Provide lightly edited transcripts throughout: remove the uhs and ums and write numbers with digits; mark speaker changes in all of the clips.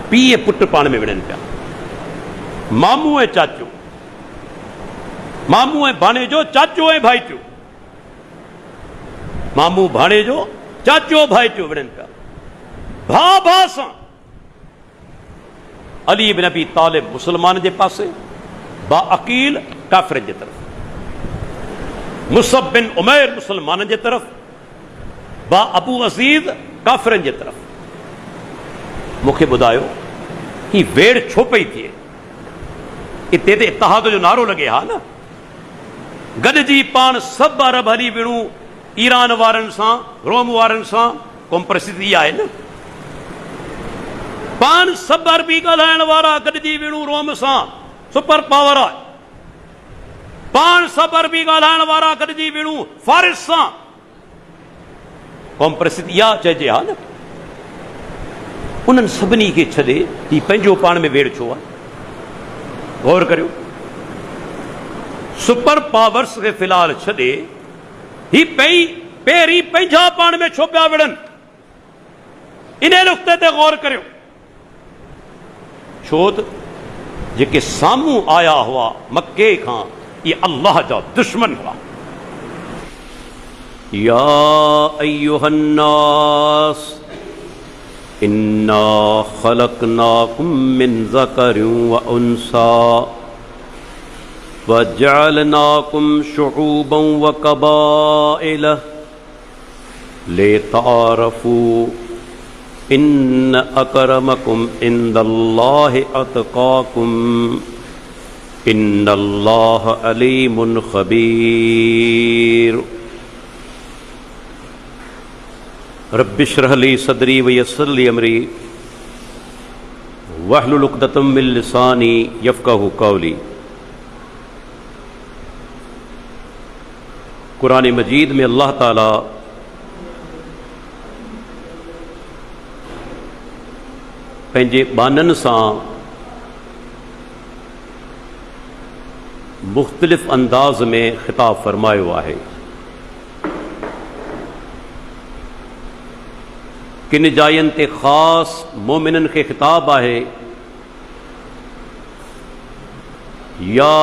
Speaker 1: पीउ पुट पाण में विढ़नि पिया, मामू ऐं चाचो, मामू ऐं भाणेजो, चाचो ऐं भाइटियो, मामू भाणेजो, चाचो भाइटियो विढ़नि पिया, भाउ भाउ सां। अली इब्न अबी तालिब मुसलमान जे पासे, बा अकील काफ़िरनि जे तरफ़, मुसअब बिन उमैर मुसलमाननि जे तरफ़, बा अबू अज़ीज़ काफ़िरनि जे तरफ़। मूंखे ॿुधायो ही वेड़ छो पई थिए? इते ते इत्तिहाद जो नारो लॻे हा न, गॾिजी पाण सभु अरब हली विढ़ूं ईरान वारनि सां, रोम वारनि सां, क़ौम परिस्थिती इहा आहे न। पाण सभु अरबी ॻाल्हाइण वारा गॾिजी विढ़ूं रोम सां, सुपर पावर आहे। पाण सभु अरबी ॻाल्हाइण वारा गॾिजी विढ़ूं फारिस सां, क़ौम परिस्थिती इहा चइजे हा न। उन्हनि सभिनी खे छॾे ही पंहिंजो पाण में वेड़ छो आहे? गौर करियो, सुपर पावर्स खे फ़िलहाल छॾे ही पहिरीं पंहिंजा पाण में छो पिया विढ़नि? इन नुक़्ते ते गौर करियो। छो त जेके साम्हूं आया हुआ मके खां, ये अल्लाह जा दुश्मन हुआ। या अय्युहन्नास इन्ना खलकनाकुम मिन ज़करिन व उन्सा व जअलनाकुम शुऊबन व कबाइल लितारफू इन्न अकरमकुम इंदल्लाहि अतकाकुम इन्नल्लाह अलीमुन खबीर। रब्बिश्रह ली सदरी व यस्सिर ली अमरी वहलुल उक़दतम मिन लिसानी यफ़क़हू क़ौली। कुरान मजीद में अल्लाह ताला पंहिंजे बाननि सां मुख़्तलिफ़ अंदाज़ में ख़िताब फरमायो आहे। किन जायनि ते ख़ासि मोमिननि खे ख़िताब आहे, या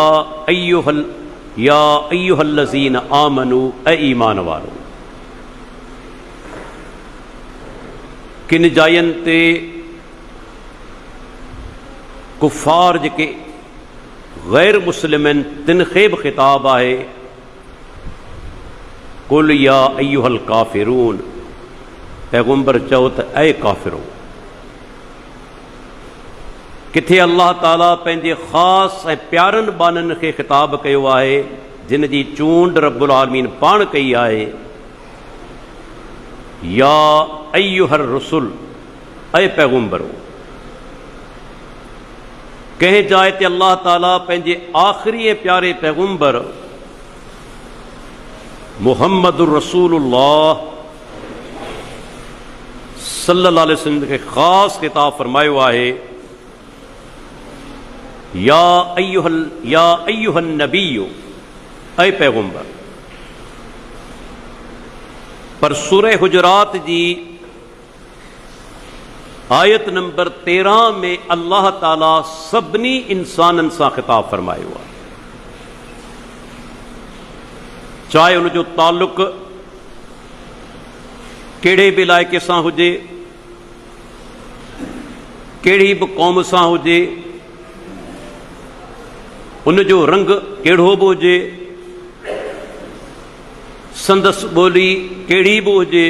Speaker 1: अय्युहल्लज़ीन आमनू, ऐ ईमान वारो। किन जायनि ते कुफ़ार जेके गैर मुस्लिमन तिन खे बि ख़िताब आहे, कुल या अय्युहल काफ़िरून, पैगुंबर चओ त ऐ काफ़िरो। किथे अल्लाह ताला पंहिंजे ख़ासि ऐं प्यारनि बाननि खे ख़िताब कयो आहे, जिन जी चूंड रब्बुल आलमीन पाण कई आहे। या अय्युहर रसूल, ऐ पैगुंबरो। कंहिं जाइ ते अल्लाह ताला पंहिंजे आख़िरी ऐं प्यारे पैगुंबर मुहम्मदुर रसूलुल्लाह सल्लल्लाहु अलैहि वसल्लम खे ख़ासि ख़िताब फरमायो आहे, या अय्युहन नबीयो, ऐ पैगुंबर। पर सूरह हुजरात जी आयत नंबर 13 में अल्लाह ताला सभिनी इंसाननि सां ख़िताब फरमायो आहे, चाहे उनजो ताल्लुक़ कहिड़े बि इलाइक़े सां हुजे, कहिड़ी बि क़ौम सां हुजे, उनजो रंग कहिड़ो बि हुजे, संदसि ॿोली कहिड़ी बि हुजे,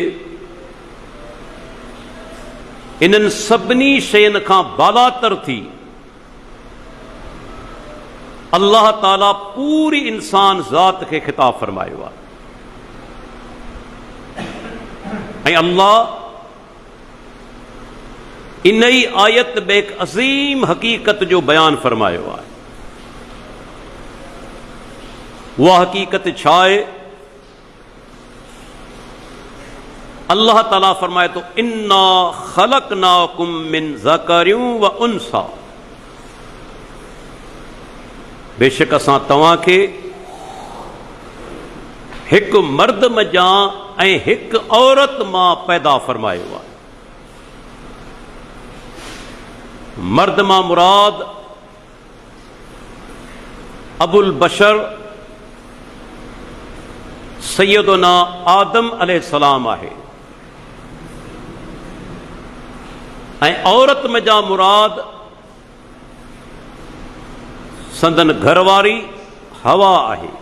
Speaker 1: इन्हनि सभिनी शयुनि खां बालातर थी अल्लाह ताला पूरी इंसान ज़ात खे ख़िताब फरमायो आहे। ऐं अल्लाह इन ई आयत में हिकु अज़ीम हक़ीक़त जो बयानु फरमायो आहे। उहा हक़ीक़त छा आहे? अल्लाह ताला फरमाए तो, इन्ना खलकनाकुम मिन ज़करिन व उन्सा, बेशक असां तव्हांखे हिकु मर्द मजां ऐं हिकु औरत मां पैदा फरमायो आहे। मर्द मां मुराद अबुल बशर सैयदना आदम अलैहिस्सलाम आहे ऐं औरत में जा मुराद संदन घरवारी हवा आहे।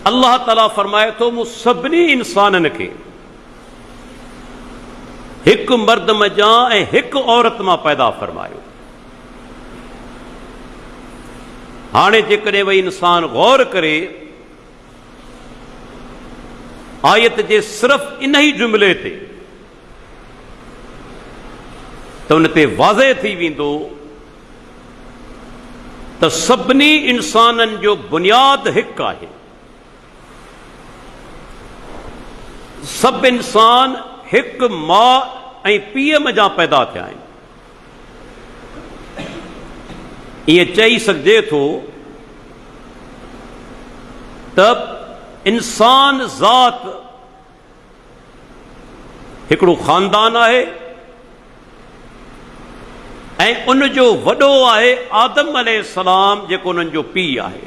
Speaker 1: अल्लाह ताला फरमाए थो मूं सभिनी इंसाननि खे हिकु मर्द में जा ऐं हिकु औरत मां पैदा फरमायो। हाणे जेकॾहिं वही इंसान गौर करे आयत जे सिर्फ़ इन ई जुमिले ते त उन ते वाज़े थी वेंदो त सभिनी इंसाननि जो बुनियाद हिकु आहे। सभु इंसान हिकु माउ ऐं पीउ में जा पैदा थिया आहिनि। ईअं चई सघिजे थो त इंसान ज़ात हिकिड़ो ख़ानदान आहे ऐं उन जो वॾो आहे आदम अलैहिस्सलाम जेको उन्हनि जो पीउ आहे।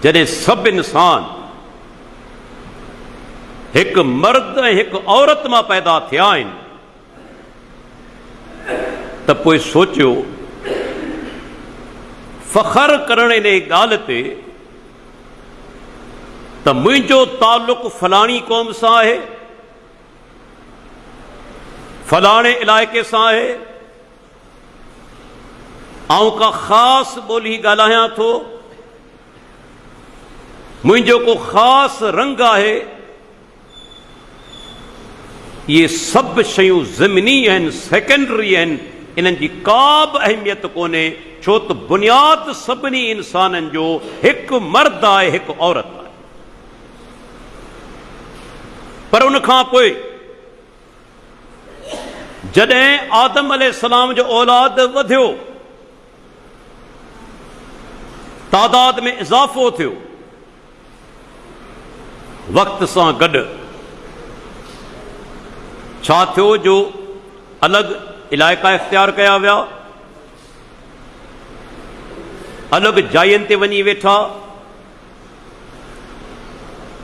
Speaker 1: जॾहिं सभु इंसान हिकु मर्द ऐं हिकु औरत मां पैदा थिया आहिनि त पोइ सोचियो फ़ख्र करण इन ॻाल्हि ते त मुंहिंजो ताल्लुक़ फलाणी क़ौम सां आहे, फलाणे इलाइक़े सां आहे, आउं का ख़ासि ॿोली ॻाल्हायां थो, मुंहिंजो को ख़ासि रंग आहे। इहे सभु शयूं ज़मीनी आहिनि, सेकेंडरी आहिनि, इन्हनि जी का बि अहमियत कोन्हे, छो त बुनियाद सभिनी इंसाननि जो हिकु मर्द आहे हिकु औरत आहे। पर उन खां पोइ जॾहिं आदम अलैहिस्सलाम जो औलाद वधियो, तादाद में इज़ाफ़ो थियो, वक़्त सां गॾु छा थियो जो अलॻि इलाइक़ा इख़्तियार कया विया, अलॻि जायुनि ते वञी वेठा।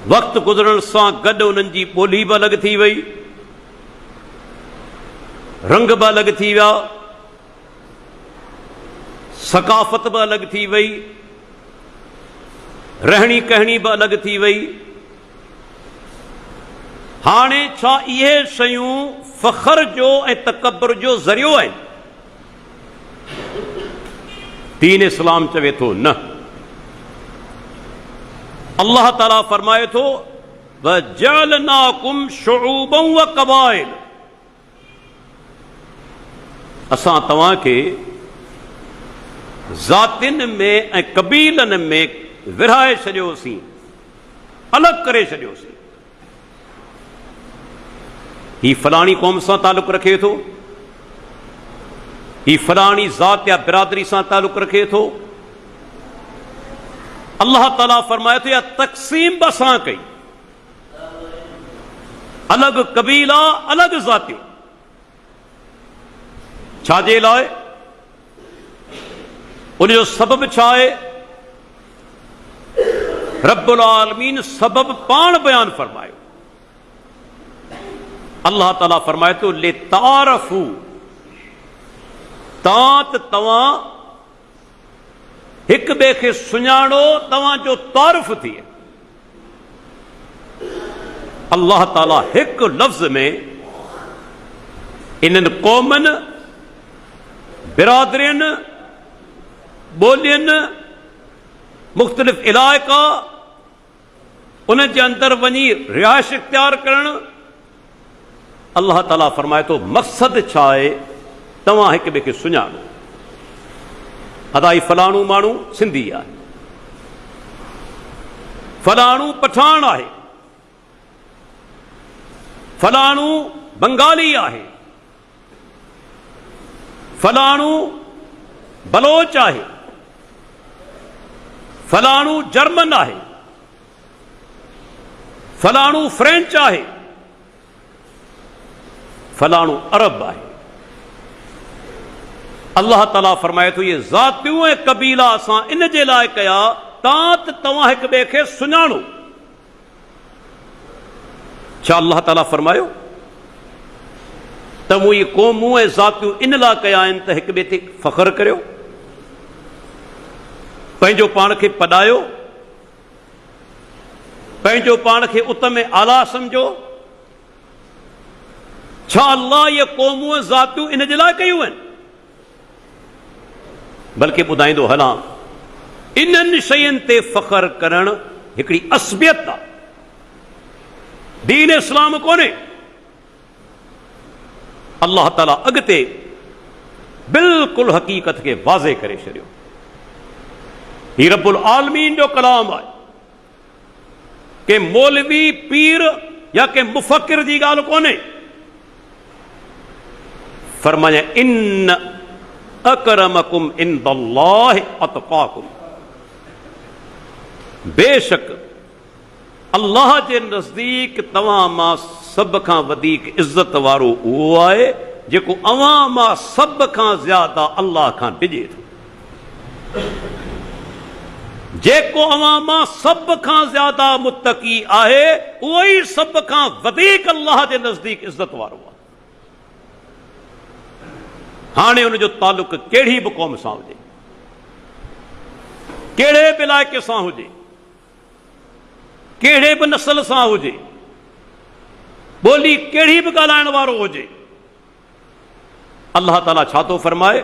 Speaker 1: वक़्तु गुज़रण सां गॾु उन्हनि जी ॿोली बि अलॻि थी वई, रंग बि अलॻि थी विया, सकाफ़त बि अलॻि थी वई, रहणी कहणी बि अलॻि थी वई। हाणे छा इहे शयूं फ़ख्र जो ऐं तकबर जो ज़रियो आहिनि? दीन इस्लाम चवे थो न। अल्लाह ताला फरमाए थो वजअलनाकुम शुऊबन व क़बाइल, असां तव्हांखे ज़ातियुनि में ऐं क़बीलनि में विरहाए छॾियोसीं, अलॻि करे छॾियोसीं। ही फलाणी क़ौम सां ताल्लुक़ रखे थो, ही फलाणी ज़ात या बिरादरी सां ताल्लुक़ रखे थो। अल्लाह ताला फरमाए थो या तक़सीम बि असां कई, अलॻि क़बीला अलॻि ज़ातियूं। छाजे लाइ? उनजो सबबु छा आहे? रब्बुल आलमीन सबबु पाण बयान फरमायो। अल्लाह ताला फरमाए थो ले तारफू, तव्हां हिक ॿिए खे सुञाणो, तव्हांजो तारुफ़ थिए। अल्लाह ताला हिकु लफ़्ज़ में इन्हनि क़ौमनि, बिरादरियुनि, ॿोलियुनि, मुख़्तलिफ़ इलाइक़ा, उन जे अंदरि वञी रिहाइश इख़्तियार करणु, अल्लाह ताला फरमाए थो मक़सदु छा आहे? तव्हां हिक ॿिए खे सुञाणो। अदाई फलाणो माण्हू सिंधी आहे, फलाणो पठान आहे, फलाणो बंगाली आहे, फलाणो बलोच आहे, फलाणो जर्मन आहे, फलाणो फ्रेंच आहे, फलाणो अरब आहे। अल्लाह ताला फरमाए थो ये ज़ातियूं ऐं कबीला असां इन जे लाइ कया त तव्हां हिक ॿिए खे सुञाणो। छा अल्लाह ताला फरमायो त मूं इहे क़ौमूं ऐं ज़ातियूं इन लाइ कया आहिनि त हिक ॿिए ते फ़ख्र करियो, पंहिंजो पाण खे पढ़ायो, पंहिंजो पाण खे उत में आला सम्झो? छा अल्लाह इहे क़ौमूं ज़ातियूं इन जे लाइ कयूं आहिनि? बल्कि ॿुधाईंदो हलां इन्हनि शयुनि ते फ़ख्र करणु हिकिड़ी असबियत आहे, दीन इस्लाम कोन्हे। अल्लाह ताला अॻिते बिल्कुलु हक़ीक़त खे वाज़े करे छॾियो। ही रब्बुल आलमीन जो कलाम आहे, के मौलवी पीर या के मुफ़क्किर जी ॻाल्हि कोन्हे। फरमाया इन अकरमकुम इंदल्लाहि अतक़ाकुम, बेशक अल्लाह जे नज़दीक तव्हां मां सभ खां वधीक इज़त वारो उहो आहे जेको अवां मां सभ खां ज़्यादा अल्लाह खां डिॼे थो। जेको अवां मां सभ खां ज़्यादा मुत्तक़ी आहे उहो ई सभ खां वधीक अल्लाह जे नज़दीक इज़त वारो आहे। हाणे उनजो तालुक कहिड़ी बि क़ौम सां हुजे, कहिड़े बि इलाइक़े सां हुजे, कहिड़े बि नस्ल सां हुजे, ॿोली कहिड़ी बि ॻाल्हाइण वारो हुजे, अल्लाह ताला छा थो फरमाए?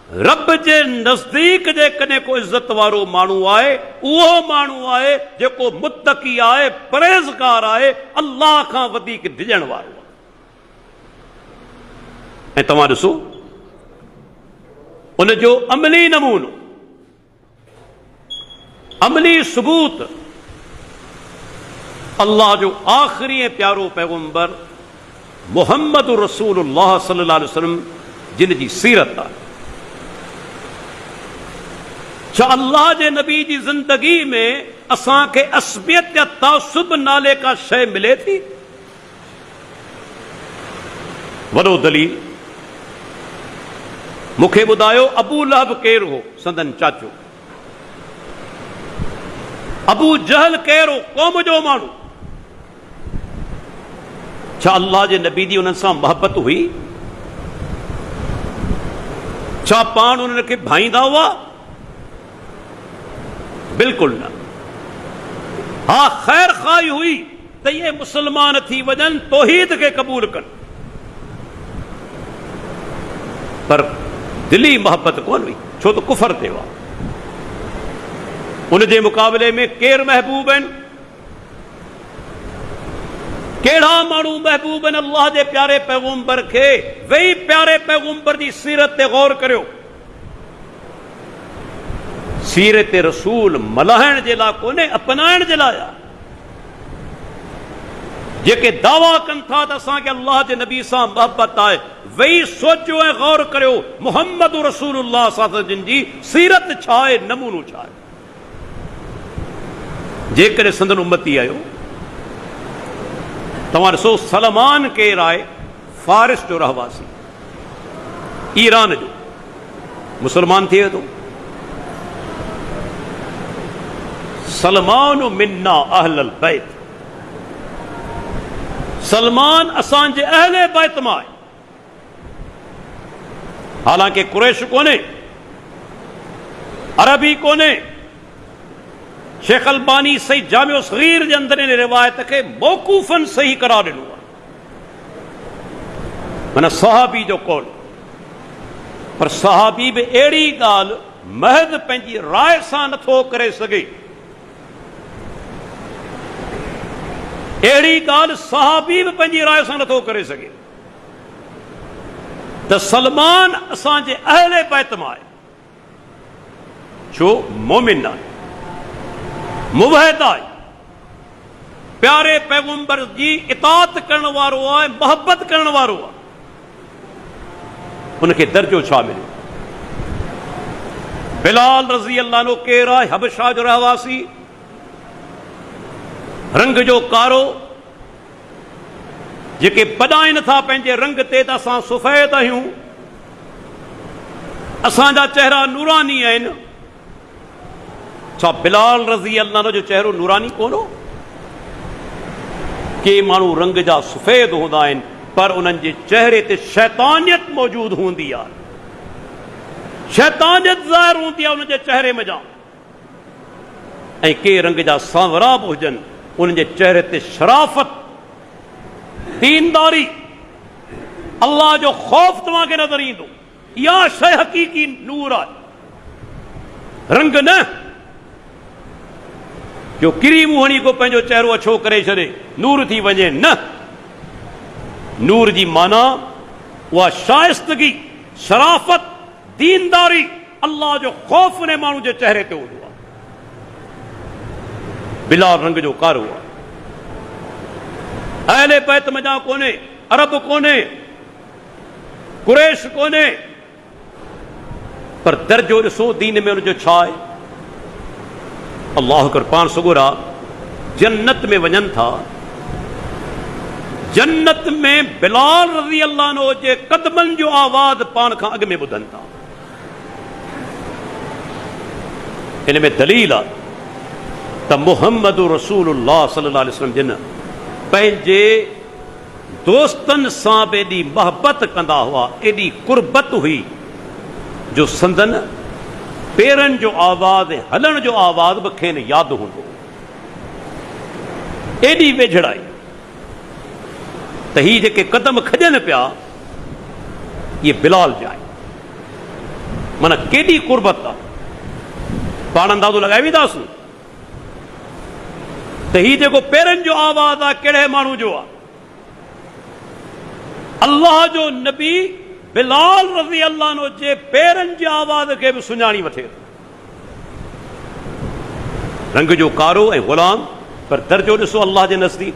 Speaker 1: रब जे नज़दीक जेकॾहिं को इज़त वारो माण्हू आहे उहो माण्हू आहे जेको मुत्तक़ी आहे, परहेज़गार आहे, अल्लाह खां वधीक डिॼण वारो आहे। ऐं तव्हां ॾिसो उनजो अमली नमूनो, अमली सबूत अल्लाह जो आख़िरी ऐं प्यारो पैगंबर मुहम्मद रसूलुल्लाह सल्लल्लाहु अलैहि वसल्लम जिन जी सीरत आहे। छा अल्लाह जे नबी जी ज़िंदगी में असांखे असबियत या तासुब नाले का शइ मिले थी? वॾो दलील मूंखे ॿुधायो अबू लहब केरु हो? संदन चाचो। अबू जहल केरु हो? क़ौम जो माण्हू। छा अल्लाह जे नबी जी उन्हनि सां मोहबत हुई? छा पाण उन्हनि खे भाईंदा हुआ? बिल्कुलु न। हा ख़ैर ख़ाई हुई त इहे मुसलमान थी वञनि, तौहीद खे क़बूल कनि, पर दिली मोहबत कोन हुई, छो त कुफर ते हुआ। उन जे मुक़ाबले में केरु महबूब आहिनि? कहिड़ा माण्हू महबूब आहिनि अल्लाह जे प्यारे पैगंबर खे? वेही प्यारे पैगंबर जी सीरत ते गौर करियो। सीरत रसूल मल्हाइण जे लाइ कोन्हे, अपनाइण जे लाइ आहे। जेके दावा कनि था त असांखे अल्लाह जे नबी सां मोहबत आहे, वेही सोचियो ऐं गौर करियो मुहम्मद रसूलुल्लाह सल्लल्लाहु अलैहि वसल्लम जी सीरत छा आहे, नमूनो छा आहे। जेकॾहिं संदन उम्मती आहियो, तव्हां ॾिसो सलमान केरु आहे? फारिस जो रहवासी, ईरान जो, मुसलमान थिए थो। सलमान मिन्ना अहलल बैत, सलमान असांजे अहले बैत मां आहे। हालांकि कुरैश कोन्हे, अरबी कोन्हे। शेख अलबानी सही जामिओ सगीर जे अंदर इन रिवायत खे मौकूफन सही करार ॾिनो आहे, माना सहाबी जो कौल। पर सहाबी बि अहिड़ी ॻाल्हि महज़ पंहिंजी राय सां नथो करे सघे। अहिड़ी ॻाल्हि सहाबी बि पंहिंजी राय सां नथो करे सघे त सलमान असांजे अहले बैत मां आहे। छो? मोमिन आहे, मुवहिद आहे, प्यारे पैगंबर जी इताअत करण वारो आहे, मोहब्बत करण वारो आहे। उनखे दर्जो छा मिलियो? बिलाल रज़ी अल्लाह अन्हु केरु आहे? हबशा जो रहवासी, रंग जो कारो, जेके बधाइनि था पंहिंजे रंग ते त असां सुफ़ेद आहियूं, असांजा चेहरा नूरानी आहिनि। छा बिलाल रज़ी अल्लाह जो चेहरो नूरानी कोन हो? के माण्हू रंग जा सुफ़ेद हूंदा आहिनि पर उन्हनि जे चेहरे ते शैतानियत मौजूद हूंदी आहे, शैतानियत ज़ाहिर हूंदी आहे उन्हनि जे चेहरे में जा। ऐं के रंग जा सांवरा बि हुजनि, उन्हनि जे चेहरे ते शराफ़त, दीनदारी, अल्लाह जो ख़ौफ़ तव्हांखे नज़र ईंदो। इहा शइ हक़ीक़ी नूर आहे, रंग न जो किरी मुहणी को पंहिंजो चेहरो अछो करे छॾे नूर थी वञे। न, नूर जी माना उहा शाइस्तगी, शराफ़त, दीनदारी, अल्लाह जो ख़ौफ़ उन माण्हू जे चेहरे ते हूंदो आहे। बिलाल रंग जो कारो आहे, अहले बैत मञा कोन्हे, अरब कोन्हे, कुरैश कोन्हे, पर दर्जो ॾिसो दीन में उनजो छा आहे। अल्लाह कर पाण सुगुरा जन्नत में वञनि था, जन्नत में बिलाल रज़ी अल्लाह अन्हु जे कदमनि जो आवाज़ पाण खां अॻु में ॿुधनि था। इन में दलील आहे त मुहम्मद रसूलुल्लाह सल्लल्लाहु अलैहि वसल्लम जिन पंहिंजे दोस्तनि सां बि एॾी मोहबत कंदा हुआ, एॾी कुर्बत हुई जो संदन पेरनि जो आवाज़, हलण जो आवाज़ बि खेनि यादि हूंदो। एॾी वेझड़ाई त ही जेके कदम खॼनि पिया इहे बिलाल जा आहिनि। माना केॾी कुर्बत आहे, पाण अंदाज़ो लॻाए वेंदासीं त ही जेको पेरनि जो आवाज़ आहे कहिड़े माण्हू जो आहे। अल्लाह जो नबी बिलाल रज़ी अल्लाह अन्हु जे पेरनि जे आवाज़ खे बि सुञाणी वठे। रंग जो कारो ऐं ग़ुलाम, पर दर्जो ॾिसो अल्लाह जे नज़दीक।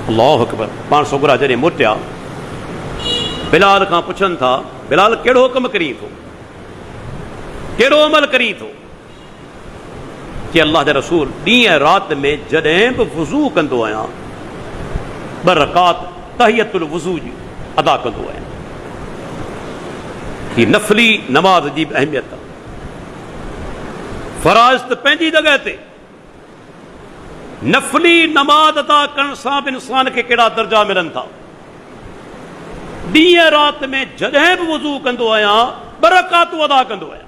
Speaker 1: अल्लाहु अकबर। पाण सोगरा जॾहिं मोटिया, बिलाल खां पुछनि था, बिलाल कहिड़ो कमु करी थो, कहिड़ो अमल करी थो? कि अल्लाह जा रसूल ॾींहं ऐं राति में जॾहिं बि वुज़ू कंदो आहियां 2 रकात तहियतुल वुज़ू जी अदा कंदो आहियां। ही नफ़ली नमाज़ जी अहमियत आहे। फराइज़ त पंहिंजी जॻह ते, नफ़ली नमाज़ अदा करण सां बि इंसान खे कहिड़ा दर्जा मिलनि था। ॾींहं राति में जॾहिं बि वुज़ू कंदो आहियां 2 रकातूं अदा कंदो आहियां।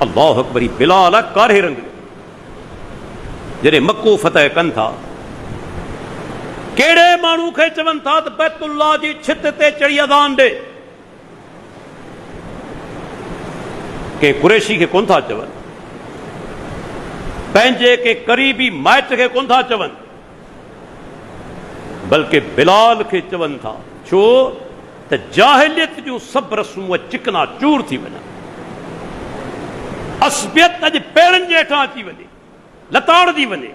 Speaker 1: अल्लाहु अकबर। बिलाल आहे कारे रंग जो। जॾहिं मको फतह कनि था, कहिड़े माण्हू खे चवनि था त बैतुल्लाह जी छित ते चढ़ी अज़ान ॾे? के कुरैशी खे कोन था चवनि, पंहिंजे के करीबी माइट खे कोन था चवनि, बल्कि बिलाल खे चवनि था। छो त जाहिलियत जूं सभु रस्मूं चिकना चूर थी वञनि, असबियत अॼु पेरनि जे हेठां अची वञे, लताड़जी वञे।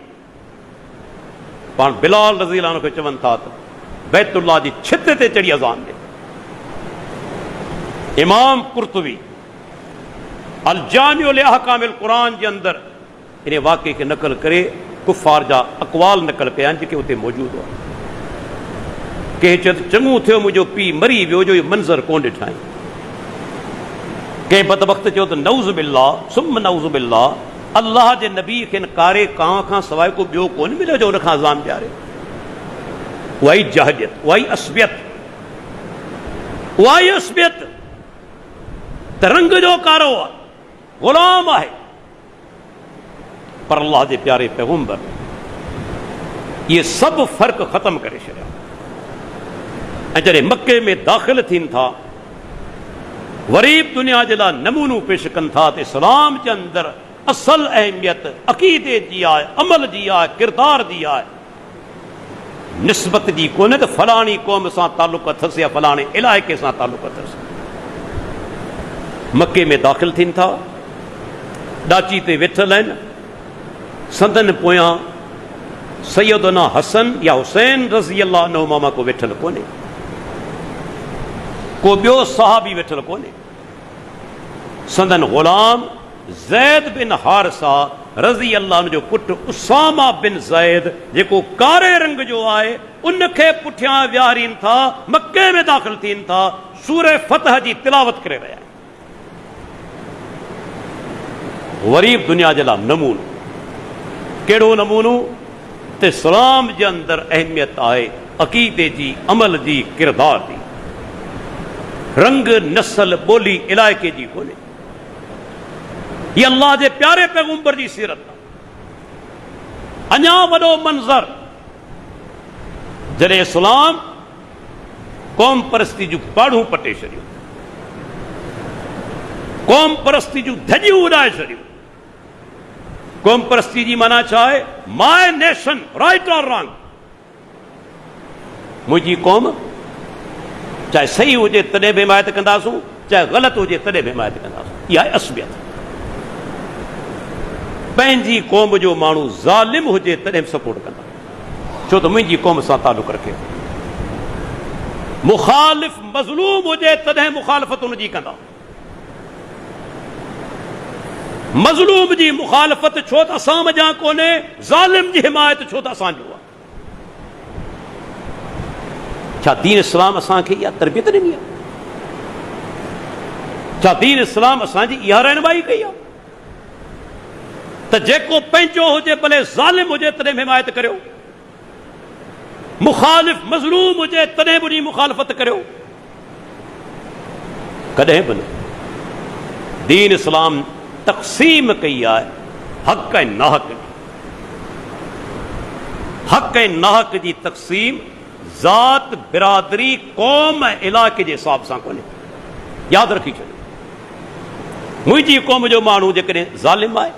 Speaker 1: पाण बिलाल रज़ी अल्लाह खे चवनि था त बैतुल्लाह जी छित ते चढ़ी अज़ान ॾे। इमाम कुर्तुबी अल जामिउ लि अहकामिल क़ुरान जे अंदरि इन वाक़े खे नक़ल करे कुफ़ार जा अक़वाल नक़ल कया आहिनि जेके उते मौजूद हुआ। कंहिं चयो त चङो थियो मुंहिंजो पीउ मरी वियो, जो इहो मंज़र कोन ॾिठाई। कंहिं बदबख़्त चयो त नऊज़ बिल्लाह सुम नऊज़ बिल्लाह, अल्लाह जे नबी खे कारे कांव खां सवाइ को ॿियो कोन मिलियो जो उनखां अज़ान ॾियारे। उहा ई जाहिलियत, उहा ई असबियत, उहा ई असबियत। त रंग जो कारो आहे, ग़ुलाम आहे, पर अल्लाह जे प्यारे पैगंबर इहे सभु फ़र्क़ ख़तम करे छॾिया। ऐं जॾहिं मके में दाख़िल थियनि था, वरी बि दुनिया जे लाइ नमूनो पेश कनि था त इस्लाम जे अंदरि असल अहमियत अक़ीदे जी आहे, अमल जी आहे, किरदार जी आहे, निस्बत जी कोन्हे त फलाणी क़ौम सां तालुक़ अथसि या फलाणे इलाइक़े सां तालुक़ अथसि। मके में दाख़िल थियनि था, ॾाची ते वेठल आहिनि, संदन पोयां सैयदना हसन या हुसैन रज़ी अल्लाह अन्हु मामा को वेठल कोन्हे, को ॿियो सहाबी वेठल कोन्हे। संदन ग़ुलाम ज़ैद बिन हारिसा रज़ी अल्लाह जो पुटु उसामा बिन ज़ैद जेको कारे रंग जो आहे उनखे पुठियां विहारीनि था, मक्के में दाख़िल थियनि था, सूरह फतह जी तिलावत करे रहिया आहिनि। वरी दुनिया जे लाइ नमूनो, कहिड़ो नमूनो त इस्लाम जे अंदरि अहमियत आहे अक़ीदे जी, अमल जी, किरदार जी, रंग नस्ल ॿोली इलाइक़े जी कोन्हे। ये अल्लाह जे प्यारे पैगंबर जी सीरत आहे। अञा वॾो मंज़र जॾहिं इस्लाम क़ौम परस्ती जूं पाड़ूं पटे छॾियूं, क़ौम परस्ती जूं धॼियूं उॾाए छॾियूं। क़ौम परस्ती जी माना छा आहे? माय नेशन, राइट और रॉन्ग। मुंहिंजी क़ौम चाहे सही हुजे तॾहिं बि हिमायत कंदासूं, चाहे ग़लति हुजे तॾहिं बि हिमायत कंदासूं। इहा आहे असबियत। पंहिंजी क़ौम जो माण्हू ज़ालिम हुजे तॾहिं बि सपोर्ट कंदा, छो त मुंहिंजी क़ौम सां तालुक़ रखे। मुखालिफ़ मज़लूम हुजे तॾहिं मुखालफ़त हुनजी कंदा। मज़लूम जी मुखालफ़त छो त असां मञा कोन्हे, ज़ालिम जी हिमायत छो त असांजो आहे। छा दीन इस्लाम असांखे इहा तरबियत ॾिनी आहे? छा दीन इस्लाम असांजी इहा रहनुमाई कई आहे त जेको पंहिंजो हुजे भले ज़ालिम हुजे तॾहिं बि हिमायत करियो, मुखालिफ़ मज़लूम हुजे तॾहिं बि उनजी मुखालफ़त करियो? कॾहिं बि न। दीन इस्लाम तक़सीम कई आहे हक़ ऐं नाहक़ जी। हक़ ऐं नाहक़ जी तक़सीम ज़ात, बिरादरी, क़ौम ऐं इलाइक़े जे हिसाब सां कोन्हे। यादि रखी छॾियो, मुंहिंजी क़ौम जो माण्हू जेकॾहिं ज़ालिम आहे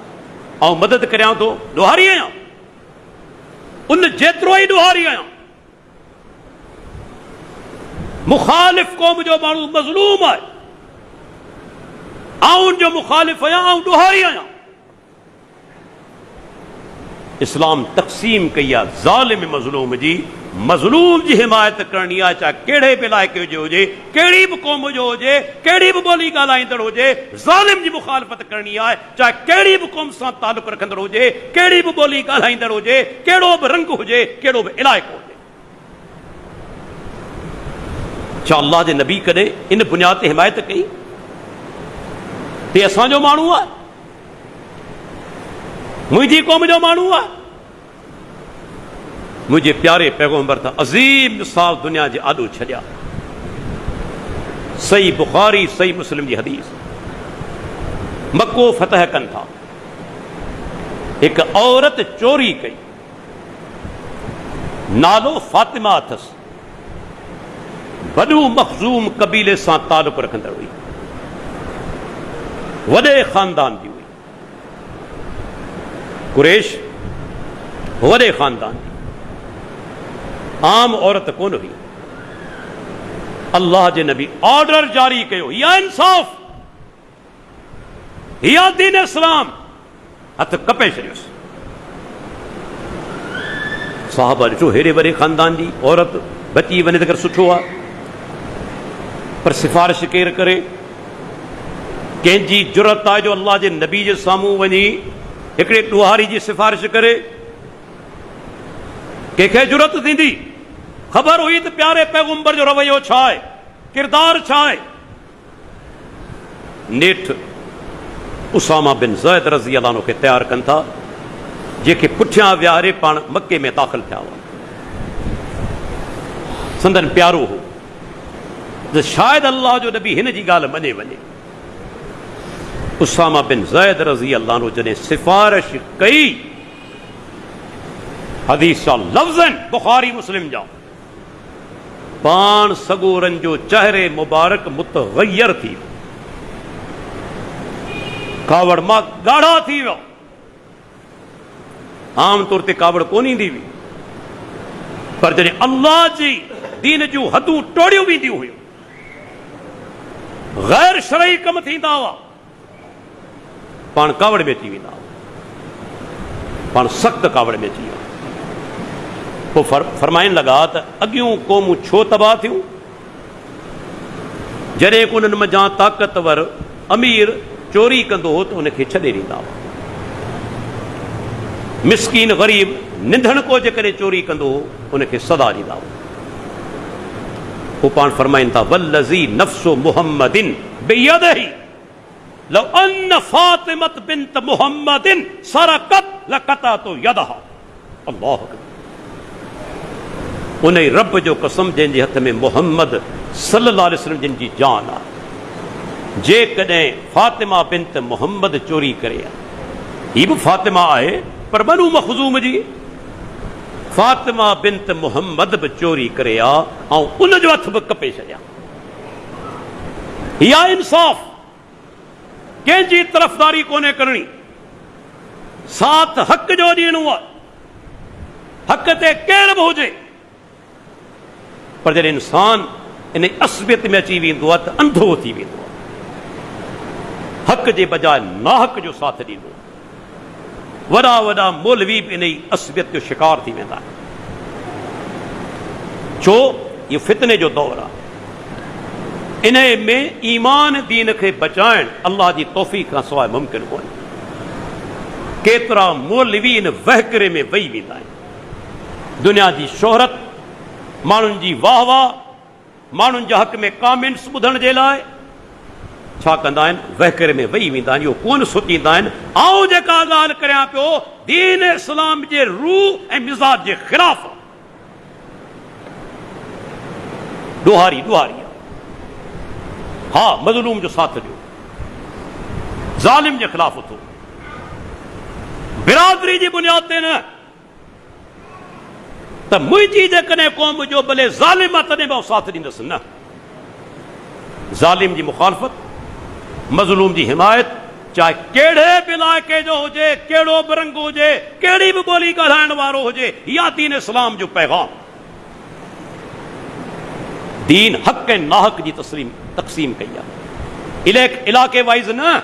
Speaker 1: ऐं मदद करियां थो, ॾोहारी आहियां, उन जेतिरो ई ॾोहारी आहियां। मुखालिफ़ क़ौम जो माण्हू मज़लूम आहे, आउं जो मुखालिफ़ आहियां, आउं ॾोहारी आहियां। इस्लाम तक़सीम कई आहे ज़ालिम मज़लूम जी। मज़लूम जी हिमायत करणी आहे, चाहे कहिड़े बि इलाइक़े जो हुजे, कहिड़ी बि क़ौम जो हुजे, कहिड़ी बि ॿोली ॻाल्हाईंदड़ हुजे। ज़ालिम जी मुखालफ़त करणी आहे, चाहे कहिड़ी बि क़ौम सां तालुक़ रखंदड़ हुजे, कहिड़ी बि ॿोली ॻाल्हाईंदड़ हुजे, कहिड़ो बि रंग हुजे, कहिड़ो बि इलाइक़ो हुजे। छा अल्लाह जे नबी कॾहिं इन बुनियाद ते हिमायत कई? ते असांजो माण्हू आहे, मुंहिंजी क़ौम जो माण्हू आहे। मुंहिंजे प्यारे पैगंबर त अज़ीम मिसाल दुनिया जे आॾो छॾिया। सही बुखारी, सही मुस्लिम जी हदीस। मको फतह कनि था, हिकु औरत चोरी कई, नालो फातिमा अथसि, बनु मखज़ूम कबीले सां तालुक़ रखंदड़ हुई, वॾे ख़ानदान जी हुई। कुरैश वॾे ख़ानदान जी, आम औरत कोन हुई। अल्लाह जे नबी ऑर्डर जारी कयो, या इंसाफ़, या दीन इस्लाम। हथ कपे छॾियोसि। साहबा ॾिठो, हेॾे वॾे ख़ानदान जी औरत बची वञे त कर सुठो आहे, पर सिफ़ारिश केरु करे? कंहिंजी जुरत आहे जो अल्लाह जे नबी जे साम्हूं वञी हिकिड़े ॾोहारी जी सिफ़ारिश करे? कंहिंखे जुरत थींदी? ख़बर हुई त प्यारे पैगंबर जो रवैयो छा आहे, किरदार छा आहे। नेठ उसामा बिन ज़ैद रज़ी अल्लाह अन्हु खे तयारु कनि था, जेके पुठियां विहारे पाण मके में दाख़िल थिया हुआ। संदन प्यारो हो त शायदि अल्लाह जो नबी हिन जी ॻाल्हि मञे वञे। उसामा बिन ज़ैद रज़ी अल्लाह अन्हु जॾहिं सिफ़ारिश कई, हदीस जा लफ़्ज़न बुखारी मुस्लिम जा, पाण सगोरन जो चेहरे मुबारक मुतग़य्यर थी वियो, कावड़ मां ॻाढ़ा थी वियो। आम तौर ते कावड़ कोन ईंदी हुई, पर जॾहिं अल्लाह जी दीन जूं हदूं टोड़ियूं वेंदियूं हुयूं, गैर शरई कम थींदा हुआ, पाण कावड़ में अची वेंदा हुआ, पाण सख़्त कावड़ में अची विया। पोइ फरमाइण लॻा त अॻियूं क़ौमूं छो तबाह थियूं? जॾहिं को उन्हनि मंझां ताक़तवर अमीर चोरी कंदो हो त उनखे छॾे ॾींदा हुआ। मिसकीन ग़रीब निंधण को जेकॾहिं चोरी कंदो उनखे सदा ॾींदा हो। हू पाण फरमाइनि था वल्लज़ी नफ़्सु मुहम्मदिन बियदिही लौ अन्न फातिमत बिन्त मुहम्मदिन सरक़त लक़तअतु यदहा। अल्लाहु अकबर। उन रब जो कसम जंहिंजे हथ में मुहम्मद सल्लल्लाहु अलैहि वसल्लम जिन जी जान आहे, जेकॾहिं फातिमा बिन्त मुहम्मद चोरी करे, हीअ बि फातिमा आहे पर बनु मखज़ूम जी, फातिमा बिन्त मुहम्मद बि चोरी करे आ ऐं उनजो हथ बि कपे छॾिया। हीअ इंसाफ़, कंहिंजी तरफ़दारी कोन्हे करणी, साथ हक़ जो ॾियणो आहे, हक़ ते केर बि हुजे। पर जॾहिं इंसान इन असबियत में अची वेंदो आहे त अंधो थी वेंदो आहे, हक़ जे बजाय नाहक़ जो साथ ॾींदो। वॾा वॾा मौलवी बि इन ई असबियत जो शिकार थी वेंदा आहिनि। छो इहो फितने जो दौर आहे, इन में ईमान दीन खे बचाइण अल्लाह जी तौफ़ीक़ खां सवाइ मुमकिन कोन्हे। केतिरा मौलवी इन वहकरे में वेही वेंदा आहिनि, दुनिया जी शोहरत, माण्हुनि जी वाह वाह, माण्हुनि जे हक़ में कामेंट्स ॿुधण जे लाइ छा कंदा आहिनि, वहकरे में वेही वेंदा आहिनि। इहो कोन सोचींदा आहिनि आउं जेका ॻाल्हि करियां पियो दीन इस्लाम जे रूह ऐं मिज़ाज जे ख़िलाफ़ ॾोहारी आहे। हा, मज़लूम जो साथ ॾियो, ज़ालिम जे ख़िलाफ़ उथो, बिरादरी जी बुनियाद ते न। त मुंहिंजी जेकॾहिं क़ौम जो भले ज़ालिम आहे तॾहिं मां साथ ॾींदुसि न। ज़ालिम जी मुखालफ़त, मज़लूम जी हिमायत, चाहे कहिड़े बि इलाइक़े जो हुजे, कहिड़ो बि रंग हुजे, कहिड़ी बि ॿोली ॻाल्हाइण वारो हुजे, इहा दीन इस्लाम जो पैगाम। दीन हक़ ऐं नाहक़ जी तक़सीम कई आहे, इलाइक़े वाइज़ न,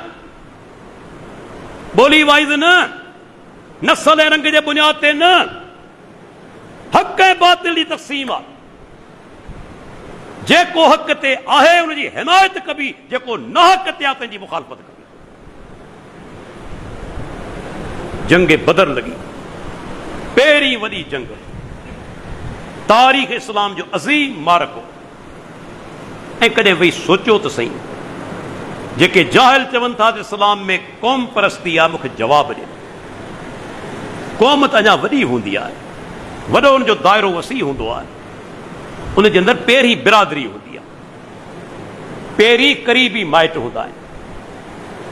Speaker 1: ॿोली वाइज़ न, नस्ल ऐं रंग जे बुनियाद ते न, हक़ ऐं बातिल जी तक़सीम आहे। जेको हक़ ते आहे उनजी हिमायत कबी, जेको नाहक़ ते आहे तंहिंजी मुखालफ़त कबी। जंग बदर लॻी, पहिरीं वॾी जंग, तारीख़ इस्लाम जो अज़ीम मारको। ऐं कॾहिं वेही सोचियो त सही, जेके जाहिल चवनि था त इस्लाम में क़ौम परस्ती आहे, मूंखे जवाब ॾियो। क़ौम त अञा वॾी हूंदी आहे, वॾो हुनजो दाइरो वसी हूंदो आहे, उनजे अंदरि पहिरीं बिरादरी हूंदी आहे, पहिरीं क़रीबी माइट हूंदा आहिनि,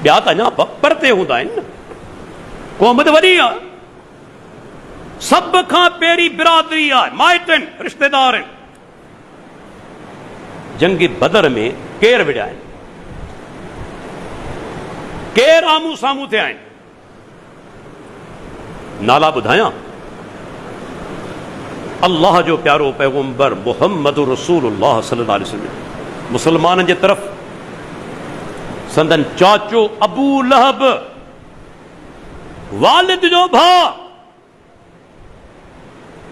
Speaker 1: ॿिया त अञा परते हूंदा आहिनि न। क़ौम त वॾी आहे, सभ खां पहिरीं बिरादरी आहे, माइट आहिनि, रिश्तेदार आहिनि। जंग बदर में केर विढ़िया आहिनि, केर आमूं साम्हूं थिया आहिनि, नाला ॿुधायां? अल्लाह जो प्यारो पैगंबर मुहम्मद रसूलुल्लाह सल्लल्लाहु अलैहि वसल्लम मुसलमाननि जे तरफ़ संदन चाचो अबू लहब, वालिद जो भाउ,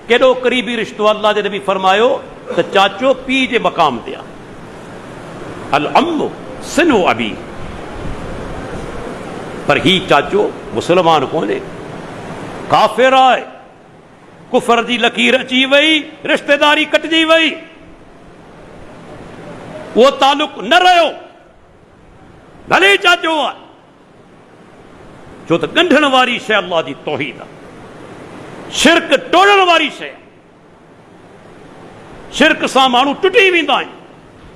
Speaker 1: केॾो क़रीबी रिश्तो। अल्लाह जे नबी फरमायो त चाचो पीउ जे मक़ाम ते आहे, अल अम्मु सिनु अबी। पर ही चाचो मुसलमान कोन्हे, काफ़िर आहे, कुफर जी लकीर अची वई, रिश्तेदारी कटिजी वई, उहो तालुक न रहियो, भले चाचो आहे। छो त ॻंढण वारी शइ अल्लाह जी तौहीद आहे, शिरक टोड़ण वारी शइ, शिरक सां माण्हू टुटी वेंदा आहिनि।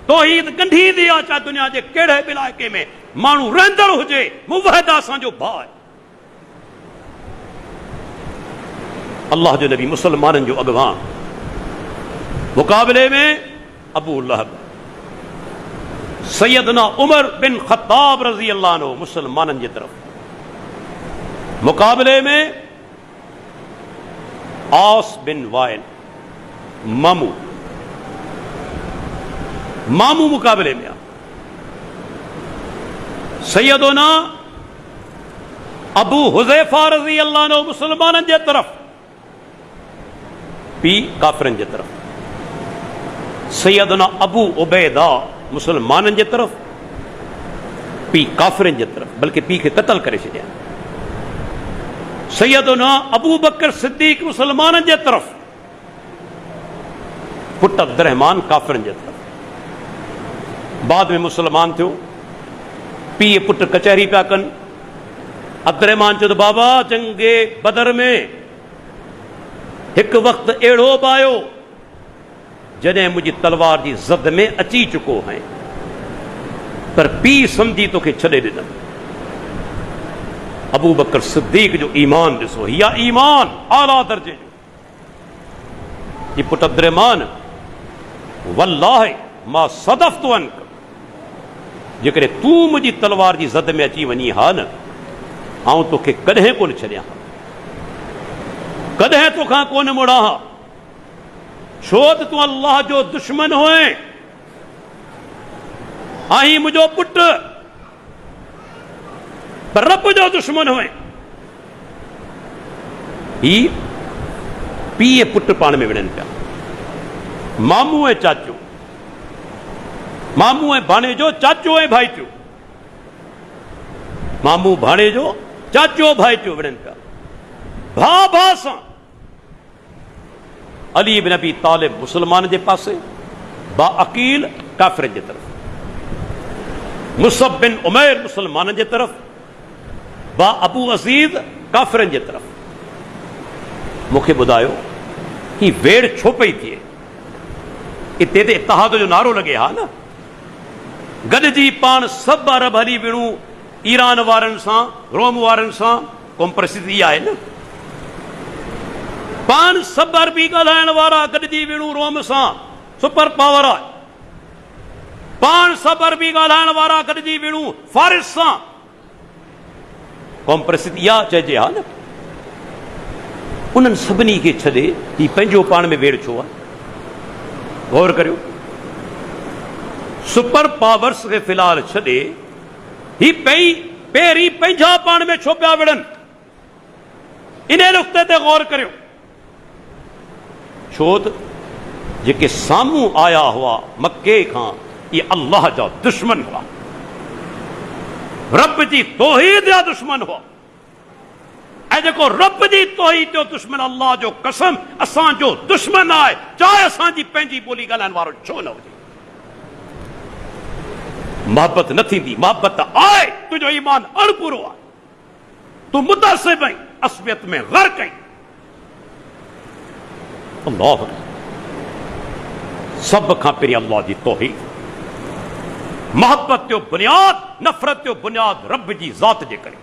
Speaker 1: तौहीद ॻंढींदी आहे, चाहे दुनिया जे कहिड़े बि इलाइक़े में माण्हू रहंदड़ हुजे, मुवहिद असांजो भाउ आहे। अल्लाह जो नबी मुसलमाननि जो अॻवान, मुक़ाबले में अबू लहब, सैयदना उमर बिन ख़त्ताब रज़ी अल्लाह अन्हु मुसलमाननि जे तरफ़, मुक़ाबले में आस बिन वाइल, मामू मुक़ाबले में आहे। सैयदना अबू हुज़ैफा रज़ी अल्लाह अन्हु मुसलमाननि जे तरफ़, पी काफ़िरनि जे तरफ़। सैयदना अबू उबैदा मुसलमाननि जे तरफ़, पी काफ़िरनि जे तरफ़, बल्कि पी खे क़त्ल करे छॾिया। सैयदना अबू बकर सिद्दीक मुसलमाननि जे तरफ़, पुट अब्दुर्रहमान काफ़िरनि जे तरफ़। बाद में मुसलमान थियो, पीउ पुट कचहरी पिया कनि। अब्दुर्रहमान चयो त बाबा जंगे बदर में हिकु वक़्तु अहिड़ो बि आयो जॾहिं मुंहिंजी तलवार जी ज़द में अची चुको आहीं, पर पीउ सम्झी तोखे छॾे ॾिनमि। अबू बकर सिद्दीक जो ईमान ॾिसो, या ईमान आला दर्जे जो। ये पुट अब्दुर्रहमान वल्लाहि मां सदफ़्तु अनक, जेकॾहिं तूं मुंहिंजी तलवार जी ज़द में अची वञी हा न, आऊं तोखे कॾहिं कोन छॾियां हा, कॾहिं तोखां कोन मुड़ां हा, छो त तूं अल्लाह जो दुश्मन हुए, आहीं मुंहिंजो पुटु पर रब जो दुश्मन हुए। ही पीउ पुटु पाण में विढ़नि पिया, मामू ऐं चाचो, मामू ऐं भाणे जो चाचो ऐं भाइटियो, मामू भाणे जो चाचो भाइटियो विढ़नि पिया, भाउ भाउ सां। अली बिन अबी तालिब मुसलमान जे पासे, बा अकील काफ़िरनि जे तरफ़। मुसअब बिन उमैर मुसलमाननि जे तरफ़, बा अबू अज़ीज़ काफ़िरनि जे तरफ़। मूंखे ॿुधायो ही वेड़ छो पई थिए? इते ते इत्तिहाद जो नारो लॻे हा न, गॾिजी पाण सभु अरब हली विणूं ईरान वारनि सां, रोम वारनि सां, कोम परिस्थिती इहा आहे न। पाण सभु अरबी ॻाल्हाइण वारा गॾिजी विणूं रोम सां, सुपर पावर आहे। पाण सभु अरबी ॻाल्हाइण वारा गॾिजी विणूं फारिस सां, कोम परिस्थिती इहा चइजे हा न। उन्हनि सभिनी खे छॾे ही पंहिंजो पाण में वेड़ छो आहे? गौर करियो, सुपर पावर्स खे फ़िलहाल छॾे ही पहिरीं पंहिंजा पाण में छो पिया विढ़नि? इन नुक़्ते ते गौर करियो। छो त जेके साम्हूं आया हुआ मके खां, इहे अल्लाह जा दुश्मन हुआ, रब जी तौहीद जा दुश्मन हुआ। ऐं जेको रब जी तौहीद जो दुश्मन, अल्लाह जो कसम असांजो दुश्मन आहे, चाहे असांजी पंहिंजी ॿोली ॻाल्हाइण वारो छो न हुजे। मोहबत न थींदी, मोहबत आहे, तुंहिंजो ईमान अणपूरो आहे, तूं मुतासिब आहीं, असबियत में ग़र्क़ आहीं। अल्लाह, सभ खां पहिरीं अल्लाह जी तौहीद, मोहब्बत जो बुनियाद, नफ़रत जो बुनियाद रब जी ज़ात जे करे।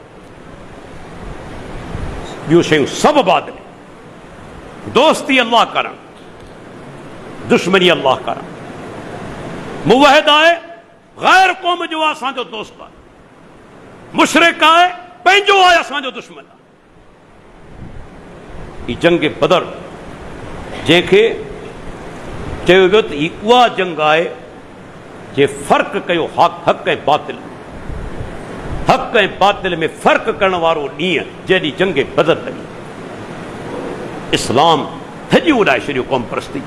Speaker 1: ॿियूं शयूं सभु बाद में, दोस्ती अल्लाह करणु, दुश्मनी अल्लाह करणु। मुवहिद आहे, गैर क़ौम जो असांजो दोस्त आहे, मुशरिक आहे, पंहिंजो आहे असांजो दुश्मन आहे। ही जंग बदर, जंहिंखे चयो वियो त ही उहा जंग आहे जे फ़र्क़ु कयो हक़ ऐं बातिल, हक़ ऐं बातिल में फ़र्क़ु करण वारो ॾींहुं जॾहिं जंग बदर लॻी। इस्लाम धॼी उॾाए छॾियो क़ौम परस्ती।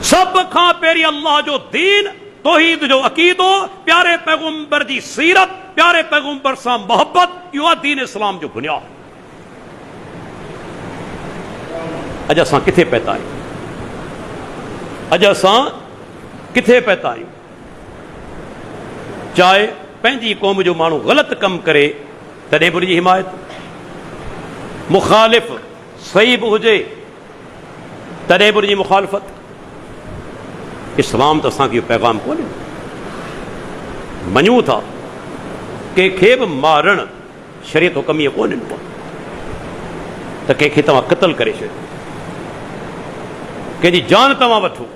Speaker 1: सभ खां पहिरीं अल्लाह जो दीन, तौहीद जो अक़ीदो, प्यारे पैगंबर जी सीरत, प्यारे पैगंबर सां मोहब्बत, इहो आहे दीन इस्लाम जो बुनियाद। अॼु असां किथे पहुता आहियूं? अॼु असां किथे पहुता आहियूं? चाहे पंहिंजी क़ौम जो माण्हू ग़लति कमु करे तॾहिं बि उनजी हिमायत, मुखालिफ़ सही बि हुजे तॾहिं बि उनजी मुखालफ़त। इस्लाम त असांखे इहो पैगाम कोन्हे। मञूं था कंहिंखे बि मारणु शरीयत हुकम इहो कोन ॾिनो आहे त कंहिंखे तव्हां क़तल करे छॾियो, कंहिंजी जान तव्हां वठो।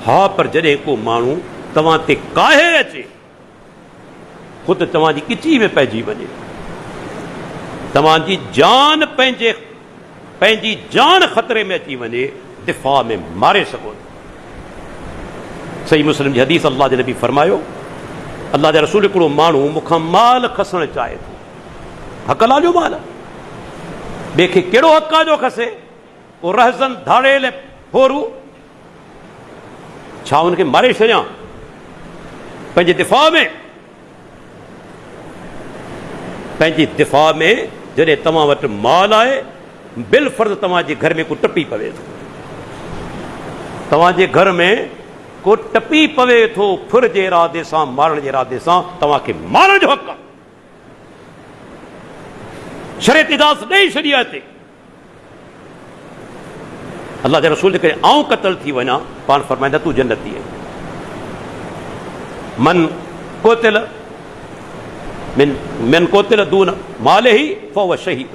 Speaker 1: हा, पर जॾहिं को माण्हू तव्हां ते काहे अचे, ख़ुदि तव्हांजी ॻिची में पइजी वञे, तव्हांजी जान पंहिंजी जान ख़तरे में अची वञे, दिफ़ा में मारे सघो। सही मुस्लिम जी हदीस, अल्लाह जे नबी फरमायो, अल्लाह जा रसूल, हिकिड़ो माण्हू मूंखां माल खसणु चाहे थो, हक़ अल्लाह जो माल, ॿिए खे कहिड़ो हक़ आहे जो खसे? को रहज़न धाड़ेल फोरू, छा हुनखे मारे छॾियां पंहिंजे दिफ़ा में? पंहिंजी दिफ़ा में जॾहिं तव्हां वटि माल आहे, बिल फर्ज़ तव्हांजे घर में को टपी पवे थो, तव्हांजे घर में को टपी पवे थो फुर जे इरादे सां, मारण जे इरादे सां, तव्हांखे मारण जो हक़ आहे। शरीयत इजाज़त ॾेई छॾी आहे हिते। अल्लाह जे रसूल जे करे आऊं क़तल थी वञा, पाण फरमाईंदा तूं जन्नती आहे। मन कोतिल दून माले ही फहुव शहीद,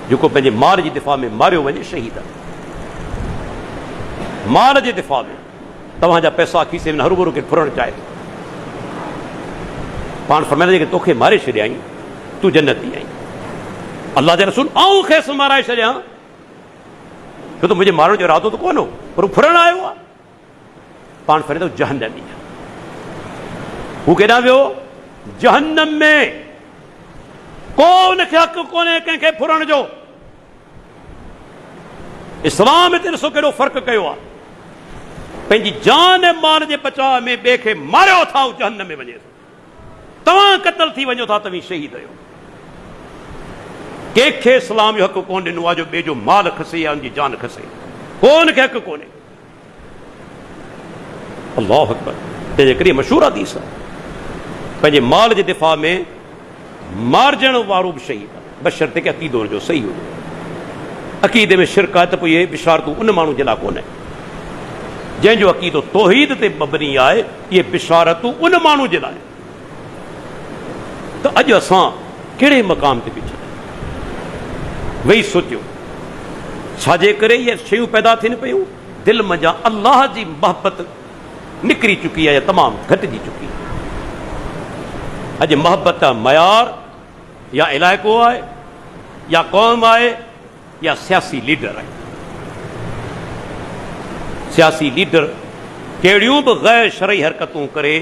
Speaker 1: जेको पंहिंजे माल जी दिफ़ा में मारियो वञे शहीद आहे। माल जे दिफ़ा में तव्हांजा पैसा खीसे में हरूभरू खे फुरणु चाहे, पाण फरमाईंदा जेके तोखे मारे छॾियई तूं जन्नती आहीं। अल्लाह जे रसूल आऊं खेसि माराए छॾियां, छो त मुंहिंजे मारण जो इरादो त कोन हो, पर हू फुरणु आयो आहे। पाण फरमाईंदो जहन्नमी आहे। हू केॾां वियो? जहन्नम में। को उनखे हक़ कोन्हे कंहिंखे फुरण जो। इस्लाम हिते ॾिसो केॾो फ़र्क़ु कयो आहे। पंहिंजी जान ऐं माल जे बचाव में ॿिए खे मारियो था, हू जहन्नम में वञे थो। तव्हां क़तल थी वञो था, तव्हीं शहीद आहियो। कंहिंखे इस्लाम जो हक़ कोन ॾिनो आहे जो ॿिए जो माल खसे या उनजी जान खसे, कोन खे हक़ कोन्हे। अल्लाहु अकबर। तंहिंजे करे मशहूर हदीस आहे, पंहिंजे माल जे दिफ़ा में मारजण वारो बि शहीद आहे, बशर्ते के अक़ीदो जो सही हुजे। अक़ीदे में शिरक आहे त पोइ इहे बिशारतूं उन माण्हू जे लाइ कोन्हे जंहिंजो अक़ीदो तौहीद ते मबनी आहे। इहे बिशारतूं उन माण्हू जे लाइ। त अॼु असां कहिड़े मक़ाम ते बीठा वेही सोचियो, छाजे करे इहे शयूं पैदा थियनि पियूं? दिलि मंझां अल्लाह जी मोहबत निकिरी चुकी आहे या तमामु घटिजी चुकी आहे। अॼु मोहबत जा मयार या इलाइक़ो आहे या क़ौम आहे या सियासी लीडर आहे। सियासी लीडर कहिड़ियूं बि गैर शरई हरकतूं करे,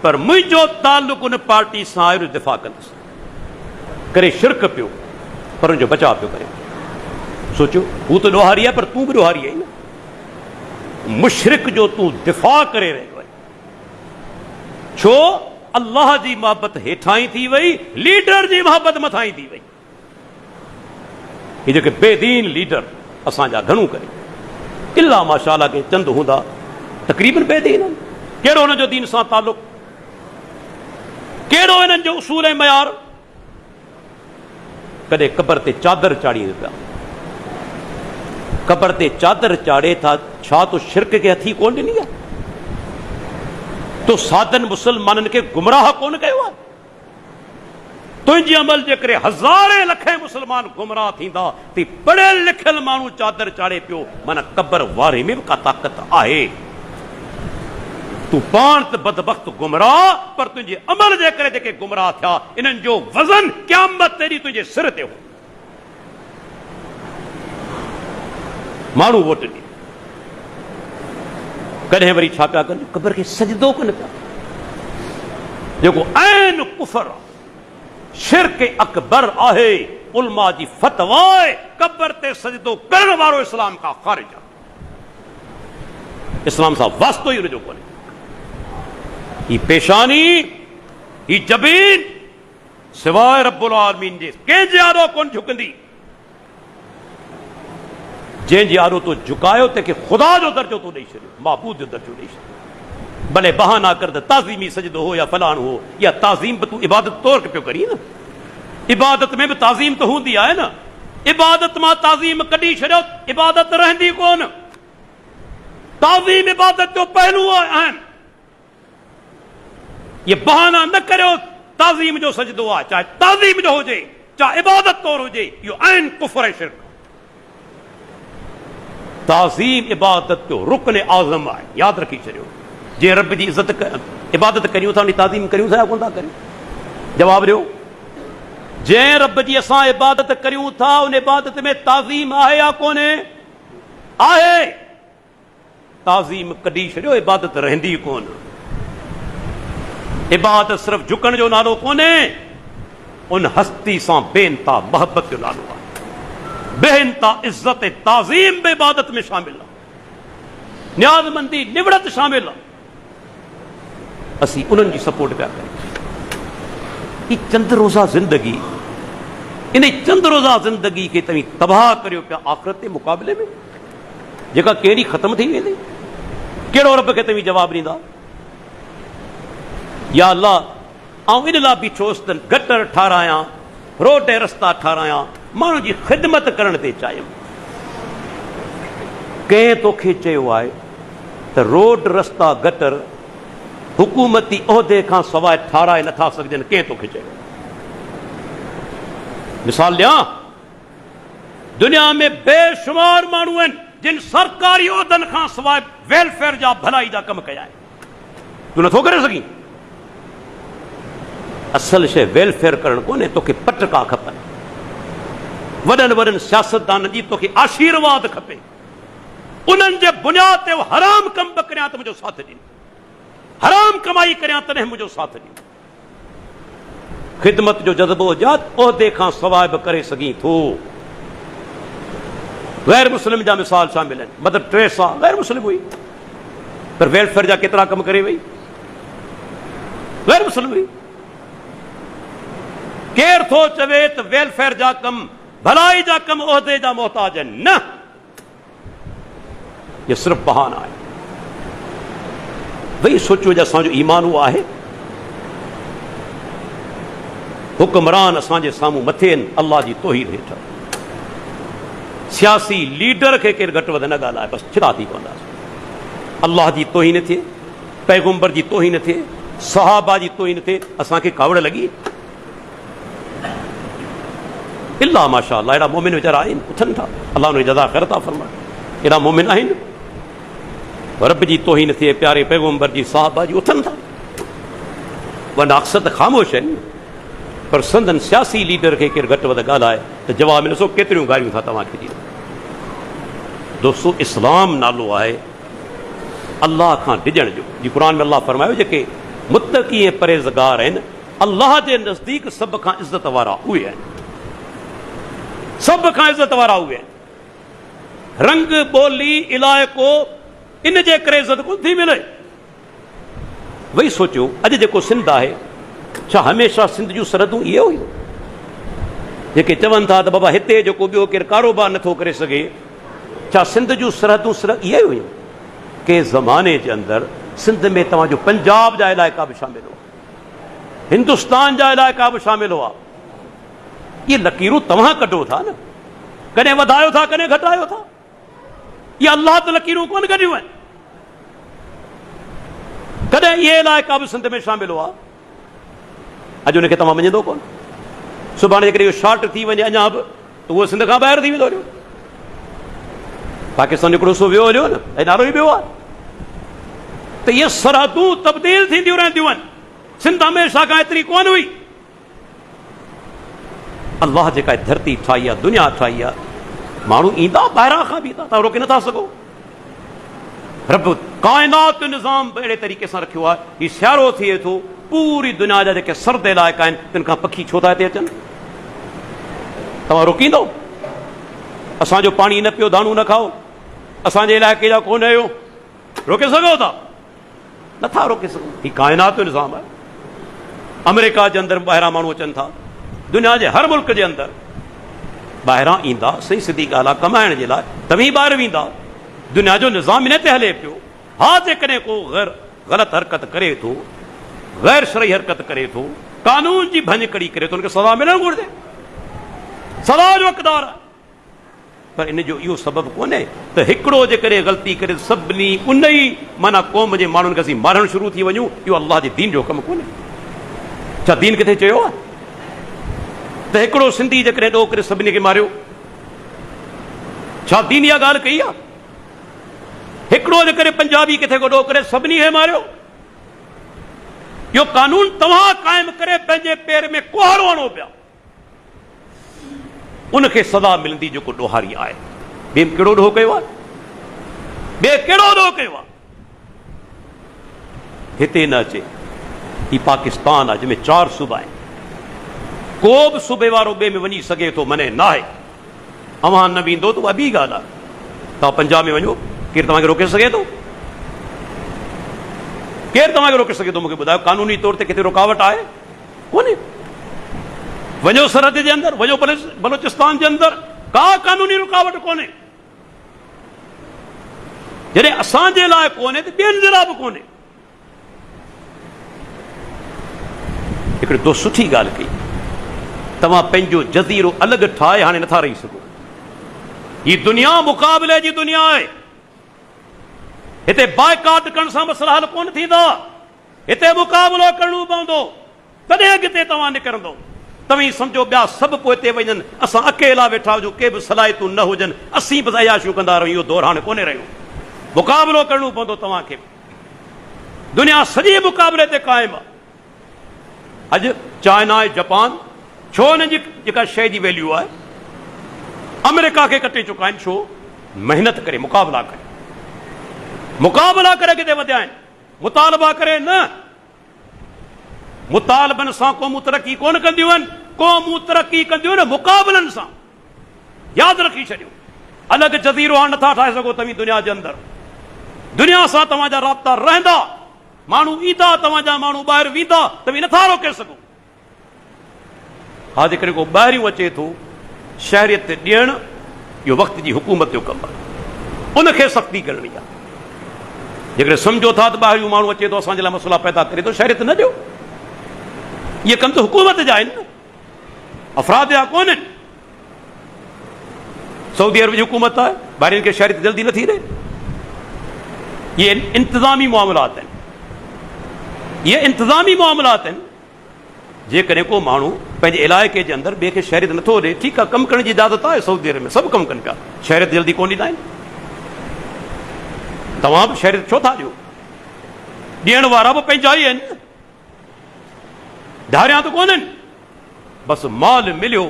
Speaker 1: पर मुंहिंजो ताल्लुक़ उन पार्टी सां आहे, दिफ़ा कंदुसि करे शिरक पियो, पर उनजो बचाव पियो करे। सोचियो, हू त ॾोहारी आहे, पर तूं बि ॾोहारी आहीं न। मुशरिक जो तूं दिफ़ा करे रहियो आहे, छो? अल्लाह जी मोहबत हेठां ई थी वई, लीडर जी मोहबत मथां ई थी वई। हे जेके बेदीन लीडर असांजा घणो करे, इल्ला माशाअल्लाह के चंद हूंदा तक़रीबन बेदीन आहिनि। कहिड़ो हुन जो दीन सां ताल्लुक़, कहिड़ो हिननि जो उसूल ऐं मयार? कॾहिं क़बर ते चादर चाढ़ीनि पिया। क़बर ते चादर चाढ़े था, छा तो शिरक खे हथी कोन ॾिनी आहे? तो सादन मुसलमाननि खे गुमराह कोन कयो आहे? तुंहिंजे अमल जे करे हज़ारे लखे मुसलमान गुमराह थींदा। ती पढ़ियल लिखियल माण्हू चादर चाढ़े पियो, माना क़बर वारे में बि का ताक़त आहे। तूं पाण त बदबख्त गुमराह, पर तुंहिंजे अमल जे करे जेके गुमराह थिया, इन्हनि जो वज़न क़यामत तेरी तुंहिंजे सिर ते हो। माण्हू वोट ॾे, कॾहिं वरी छा पिया कनि? क़बर खे सजदो कनि पिया, जेको ऐन कुफर आहे, शिरक अकबर आहे। उलमा जी फतवा आहे, क़बर ते सजदो करण वारो इस्लाम खां ख़ारिज आहे। इस्लाम सां वास्तो ई उनजो कोन्हे। ही पेशानी, ही जबीन सिवाय रब्बुल आलमीन जे कंहिंजे आॾो कोन झुकंदी। जंहिंजे आॾो तो झुकायो तंहिंखे ख़ुदा जो दर्जो तो ॾेई छॾियो, महबूद जो दर्जो ॾेई छॾियो। भले बहाना कर त ताज़ीमी सजदो हो या फलाण हो, या ताज़ीम बि तूं इबादत तौर पियो करी न। इबादत में बि ताज़ीम त हूंदी आहे न। इबादत मां ताज़ीम कढी छॾियो, इबादत रहंदी कोन। ताज़ीम इबादत जो पहलू आहिनि। ये बहाना न करियो ताज़ीम जो सजदो आहे, चाहे ताज़ीम जो हुजे चाहे इबादत तौर हुजे, इहो आहिनि कुफर ऐं शिरक। ताज़ीम इबादत जो रुकन आज़म आहे, यादि रखी छॾियो। जे रब जी इज़त इबादत करियूं था, उनजी ताज़ीम करियूं था या कोन था करियूं? जवाबु ॾियो। जंहिं रब जी असां इबादत करियूं था, उन इबादत में ताज़ीम आहे या कोन्हे? आहे। ताज़ीम कढी छॾियो, इबादत रहंदी कोन। इबादत सिर्फ़ झुकण जो नालो कोन्हे, उन हस्ती सां बेनता मोहब्बत जो नालो आहे। बेनता इज़्ज़त ताज़ीम बि इबादत में शामिल आहे। न्याज़मंदी निवड़त शामिल आहे। असीं उन्हनि जी सपोर्ट पिया कयूं। ही चंद रोज़ा ज़िंदगी, इन चंद रोज़ा ज़िंदगी के तव्हीं तबाह करियो पिया आख़िरत जे मुक़ाबले में जेका कहिड़ी ख़त्म थी वेंदी। कहिड़ो रब खे तव्हीं जवाबु ॾींदा? या अल्लाह, आउं इन लाइ बीठोसि त गटर ठारायां, रोड ऐं रस्ता ठारायां, माण्हू जी ख़िदमत करण ते चाहियुमि। कंहिं तोखे चयो आहे त रोड रस्ता गटर हुकूमती उहिदे खां सवाइ ठाराए नथा सघजनि? कंहिं तोखे चयो? मिसाल ॾियां, दुनिया में बेशुमार माण्हू आहिनि जिन सरकारी उहिदनि खां सवाइ वेलफेयर जा भलाई जा कम कया आहिनि। तूं नथो करे सघीं? असल शइ वेलफेयर करणु कोन्हे, तोखे पटका खपनि। वॾनि वॾनि सियासतदाननि जी तोखे आशीर्वाद खपे। उन्हनि जे बुनियाद ते हराम कम बि करियां त मुंहिंजो साथ ॾिन, हराम कमाई करियां तॾहिं मुंहिंजो साथ ॾिन। ख़िदमत जो जज़्बो हुजां उहिदे खां सवाइ बि करे सघीं थो। गैर मुस्लिम जा मिसाल शामिल आहिनि। मदर टेरेसा गैर मुस्लिम हुई, पर वेलफेयर जा केतिरा कम करे वई? गैर मुस्लिम हुई। केर थो चवे त वेलफेयर जा कम, भलाई जा कम उहिदे जा मोहताज आहिनि? न, ये सिर्फ बहाना है। वही सोचो जो असांजो ईमान उहो आहे। हुक्मरान असांजे साम्हूं मथे आहिनि अल्लाह जी तौहीद हेठ। सियासी लीडर खे केरु घटि वधि न ॻाल्हाए, बसि छिड़ा थी पवंदासीं। अल्लाह जी तौहीन थिए, पैगुंबर जी तौहीन थिए, सहाबा जी तौहीन थिए, असांखे कावड़ लॻी? इल्ला माशा अल्लाह, अहिड़ा मोमिन वीचारा आहिनि, उथनि था, अल्लाह उनजी जज़ा ख़ैर था फ़रमाए। अहिड़ा मोमिन आहिनि, रब जी तौहीन थिए, प्यारे पैगुंबर जी, सहाबा जी, उथनि था। वॾा अक्सर ख़ामोश आहिनि, पर संदन सियासी लीडर खे केरु घटि वधि ॻाल्हाए त जवाब में ॾिसो केतिरियूं गारियूं था तव्हांखे ॾियनि। दोस्तो, इस्लाम नालो आहे अल्लाह खां डिॼण जो। जी क़ुरान में अल्लाह फरमायो, जेके मुत्तक़ी ऐं परहेज़गार आहिनि अल्लाह जे नज़दीक सभ खां इज़त वारा उहे आहिनि। सभ खां इज़त वारा उहे आहिनि। रंग, ॿोली, इलाइक़ो, इन जे करे इज़त कोन थी मिले। वही सोचियो, अॼु जेको सिंध आहे, छा हमेशह सिंध जूं सरहदूं इहे हुयूं? जेके चवनि था त बाबा हिते जेको ॿियो केरु कारोबार नथो करे सघे, छा सिंध जूं सरहदूं सिर्फ़ु इहे हुयूं? के ज़माने जे अंदरि सिंध में तव्हांजो पंजाब जा इलाइक़ा बि शामिल हुआ, हिंदुस्तान जा इलाइक़ा बि शामिल हुआ। इहे लकीरूं तव्हां कढो था न, कॾहिं वधायो था, कॾहिं घटायो था। इहे अल्लाह त लकीरूं कोन कढियूं आहिनि। कॾहिं इहे इलाइक़ा बि सिंध में शामिल हुआ। अॼु उनखे तव्हां मञंदो कोन। सुभाणे जेकॾहिं इहो शॉर्ट थी वञे अञा बि, त उहो सिंध खां ॿाहिरि थी वेंदो हलियो। पाकिस्तान हिकिड़ो सो वियो हलियो न, ऐं नालो ई ॿियो आहे। त इहे सरहदूं तब्दील थींदियूं रहंदियूं आहिनि। सिंध हमेशह खां एतिरी कोन हुई। अल्लाह जेका धरती ठाही आहे, दुनिया ठाही आहे, माण्हू ईंदा ॿाहिरां खां बि, तव्हां रोके नथा सघो। रब काइनात जो निज़ाम अहिड़े तरीक़े सां रखियो आहे। हीउ सियारो थिए थो, पूरी दुनिया जा जेके सर्द इलाइक़ा आहिनि तिन खां पखी छो था हिते अचनि? तव्हां रोकींदो? असांजो पाणी न पियो, दाणू न खाओ, असांजे इलाइक़े जा कोन आहियो, रोके सघो था? नथा रोके सघो। हीउ काइनात जो निज़ाम आहे। अमेरिका जे अंदरि ॿाहिरां माण्हू अचनि था, दुनिया जे हर मुल्क जे अंदरि ॿाहिरां ईंदा, सही सिधी ॻाल्हि आहे, कमाइण जे लाइ, तव्हीं ॿाहिरि वेंदा। दुनिया जो निज़ाम इन ते हले पियो। हा, जेकॾहिं को ग़लति हरकत करे थो, गैर शरई हरकत करे थो, कानून जी भंज कड़ी करे थो, उनखे सज़ा मिलणु घुरिजे, सज़ा जो हक़दार आहे। पर इन जो इहो सबबु कोन्हे त हिकिड़ो जेकॾहिं ग़लती करे सभिनी उन ई माना क़ौम जे माण्हुनि खे असीं मारणु शुरू थी वञूं। इहो अल्लाह जे दीन जो कमु कोन्हे। छा दीन किथे चयो आहे त हिकिड़ो सिंधी जेकॾहिं ॾोह करे सभिनी खे मारियो? छा दीन इहा ॻाल्हि कई आहे? हिकिड़ो जेकॾहिं पंजाबी किथे को ॾोह करे सभिनी खे मारियो? इहो कानून तव्हां क़ाइमु करे पंहिंजे पेर में कुहाड़ो हणो पिया, उनखे सज़ा मिलंदी जेको ॾोहारी आहे। ॿिए कहिड़ो ॾोह कयो आहे? ॿिए कहिड़ो ॾोह कयो आहे? हिते न अचे। ही पाकिस्तान आहे जंहिंमें 4 सूबा आहिनि। को बि सूबे वारो ॿिए में वञी सघे थो, मने न आहे। अवां न वेंदो त उहा ॿी ॻाल्हि आहे। तव्हां पंजाब में वञो, केरु तव्हांखे रोके सघे थो? केरु तव्हांखे रोके सघे थो? मूंखे ॿुधायो, कानूनी तौर ते किथे रुकावट आहे? कोन्हे। वञो सरहद जे अंदरि, वञो बलोचिस्तान जे अंदरि, का कानूनी रुकावट कोन्हे। जॾहिं असांजे लाइ कोन्हे त ॿियनि जे लाइ बि कोन्हे। हिकिड़ी दो सुठी ॻाल्हि कई, तव्हां पंहिंजो जज़ीरो अलॻि ठाहे हाणे नथा रही सघो। हीअ दुनिया मुक़ाबले जी दुनिया आहे। हिते बाइकाट करण सां मसला हल कोन थींदा, हिते मुक़ाबलो करणो पवंदो, तॾहिं अॻिते तव्हां निकिरंदो। तव्हीं सम्झो ॿिया सभु पोइ हिते वञनि, असां अकेला वेठा हुजूं, के बि सलाहियतूं न हुजनि, असीं बि अयाशियूं कंदा रहूं, इहो दौर हाणे कोन्हे रहियो। मुक़ाबलो करणो पवंदो तव्हांखे। दुनिया सॼे मुक़ाबले ते क़ाइमु आहे। अॼु चाइना ऐं जापान, छो हुननि जी जेका शइ जी वैल्यू आहे अमेरिका खे कटे चुका आहिनि। छो? मेहनत करे, मुक़ाबला करे अॻिते वधिया आहिनि। मुतालबा करे न, मुतालबनि सां क़ौमूं तरक़ी कोन कंदियूं आहिनि, क़ौमूं तरक़ी कंदियूं आहिनि मुक़ाबलनि सां। यादि रखी छॾियो, अलॻि जज़ीरो हाणे नथा ठाहे सघो तव्हीं दुनिया जे अंदरि। दुनिया सां तव्हांजा राब्ता रहंदा, माण्हू ईंदा, तव्हांजा माण्हू ॿाहिरि वेंदा, तव्हीं नथा रोके सघो। हा, जेकॾहिं को ॿाहिरियों अचे थो शहरियत ॾियणु, इहो वक़्त जी हुकूमत जो कमु आहे, उनखे सख़्ती करणी आहे। जेकॾहिं सम्झो था त ॿाहिरियों माण्हू अचे थो असांजे लाइ मसइला पैदा करे थो, शहरियत न ॾियो। इहे कम त हुकूमत जा आहिनि न, अफ़राद जा कोन्हनि। सऊदी अरब जी हुकूमत आहे, ॿाहिरियुनि खे शहरियत जल्दी नथी रहे। इहे इंतिज़ामी मामलात आहिनि, इहे इंतिज़ामी मामलात आहिनि। जेकॾहिं को माण्हू पंहिंजे इलाइक़े जे अंदरि ॿिए खे शहरियत नथो ॾे, ठीकु आहे, कमु करण जी इजाज़त आहे। सऊदी अरब में सभु कमु कनि पिया, शहरियत जल्दी कोन ॾींदा आहिनि। तव्हां बि शहरियत छो था ॾियो? ॾियण वारा बि पंहिंजा ई आहिनि, धारियां त कोन्हनि। बसि माल मिलियो,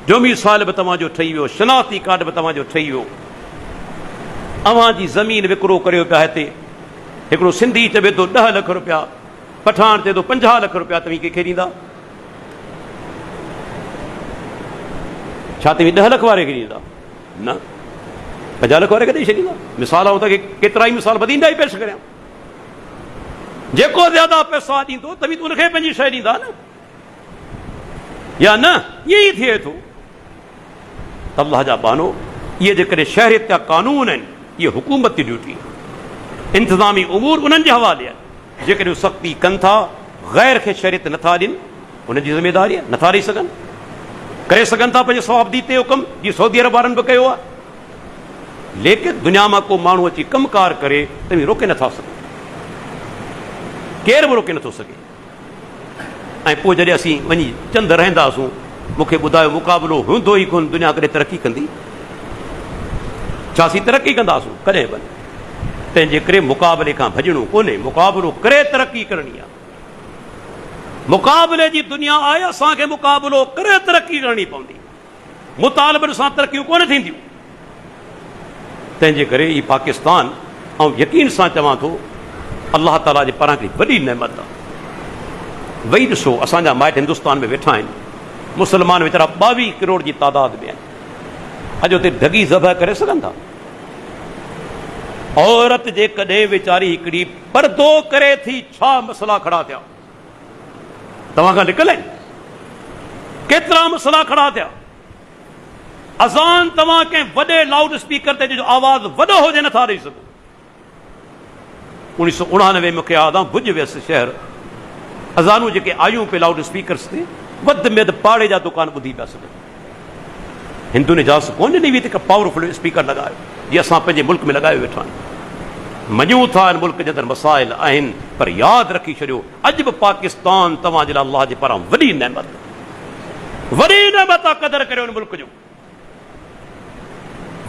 Speaker 1: डोमिसाइल बि तव्हांजो ठही वियो, शनाख़्ती कार्ड बि तव्हांजो ठही वियो, अव्हां जी ज़मीन विकिरो करियो पिया। हिते हिकिड़ो सिंधी चवे थो 10 लख रुपया, पठान चए थो 50 लख रुपया, तव्हीं कंहिंखे ॾींदा? छा तव्हीं 10 लख वारे खे ॾींदा? न, 50 लख वारे खे ॾेई छॾींदा। मिसाल आऊं तव्हांखे केतिरा ई मिसाल वधींदा ई पेश करियां। जेको ज़्यादा पैसा ॾींदो तव्हीं उनखे पंहिंजी शइ ॾींदा न, या न? ईअं ई थिए थो। त अल्लाह जा बानो, इहे जेकॾहिं शहरियत जा कानून आहिनि, इहे हुकूमत जी ड्यूटी आहे। इंतिज़ामी उमूर उन्हनि जे हवाले आहे। जेकॾहिं सख़्ती कनि था, ग़ैर खे शहरियत नथा ॾियनि, उनजी ज़िमेदारी आहे। नथा रही सघनि, करे सघनि था पंहिंजे सवाबदी ते कमु, जीअं सऊदी अरब वारनि बि कयो आहे। लेकिन दुनिया मां को माण्हू अची कमकार करे, तव्हीं रोके नथा सघो, केर बि रोके नथो सघे। ऐं पोइ जॾहिं असीं वञी चंद रहंदासूं, मूंखे ॿुधायो मुक़ाबिलो हूंदो ई कोन, दुनिया कॾहिं तरक़ी कंदी? छा असीं तरक़ी कंदासूं? कॾहिं बि। तंहिंजे करे मुक़ाबले खां भॼणो कोन्हे, मुक़ाबिलो करे तरक़ी करणी आहे। मुक़ाबले जी दुनिया आहे, असांखे मुक़ाबिलो करे तरक़ी करणी पवंदी। मुतालबनि सां तरक़ियूं कोन थींदियूं। तंहिंजे करे ही पाकिस्तान, ऐं यकीन सां चवां थो, अल्लाह ताला जे पारां हिकिड़ी वॾी नेमत आहे। वेही ॾिसो, असांजा माइट हिंदुस्तान में वेठा आहिनि, मुस्लमान वीचारा 22 करोड़ जी तादाद में आहिनि। अॼु हुते ढगी ज़बह करे सघनि था? औरत जेकॾहिं वीचारी हिकिड़ी परदो करे थी, छा मसला खड़ा थिया? तव्हां खां निकल आहिनि? केतिरा मसला खड़ा थिया? अज़ान तव्हां कंहिं वॾे लाउड स्पीकर ते जो आवाज़ वॾो हुजे नथा ॾेई सघो। 1999 में मूंखे यादि आहे, भुज वियसि शहर, अज़ानूं जेके आयूं पे लाउड स्पीकर्स ते, वधि में वधि पाड़े जा दुकान ॿुधी पिया सघनि। हिंदू ने इजाज़त कोन ॾिनी हुई त हिकु पावरफुल स्पीकर लॻायो, जीअं असां पंहिंजे मुल्क में लॻायो वेठा आहियूं। मञूं था हिन मुल्क जे अंदरि मसाइल आहिनि, पर यादि रखी छॾियो, अॼु बि पाकिस्तान तव्हांजे लाइ अल्लाह जे पारां वॾी नेमत आहे। क़दर करियो हिन मुल्क जो,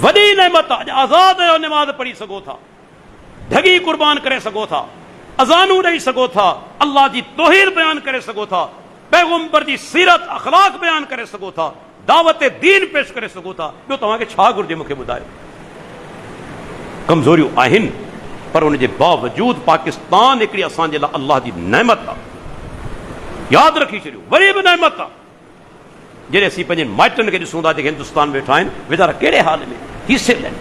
Speaker 1: वॾी नेमत आहे। अॼु आज़ाद आहियो, निमाज़ पढ़ी सघो था, ढगी कुर्बान करे सघो था, अज़ानूं ॾेई सघो था, अल्लाह जी तौहीद बयान करे सघो था, पैगंबर जी सीरत अखलाक बयान करे सघो था, दावत दीन पेश करे सघो था। ॿियो तव्हांखे छा घुर्जे? मूंखे ॿुधायो। कमज़ोरियूं आहिनि, पर उनजे बावजूद पाकिस्तान हिकिड़ी असांजे लाइ अल्लाह जी नेमत आहे। यादि रखी छॾियो, वरी बि नेमत आहे। जॾहिं असीं पंहिंजे माइटनि खे ॾिसूं था जेके हिंदुस्तान में वेठा आहिनि, वीचारा कहिड़े हाल में हिसे आहिनि,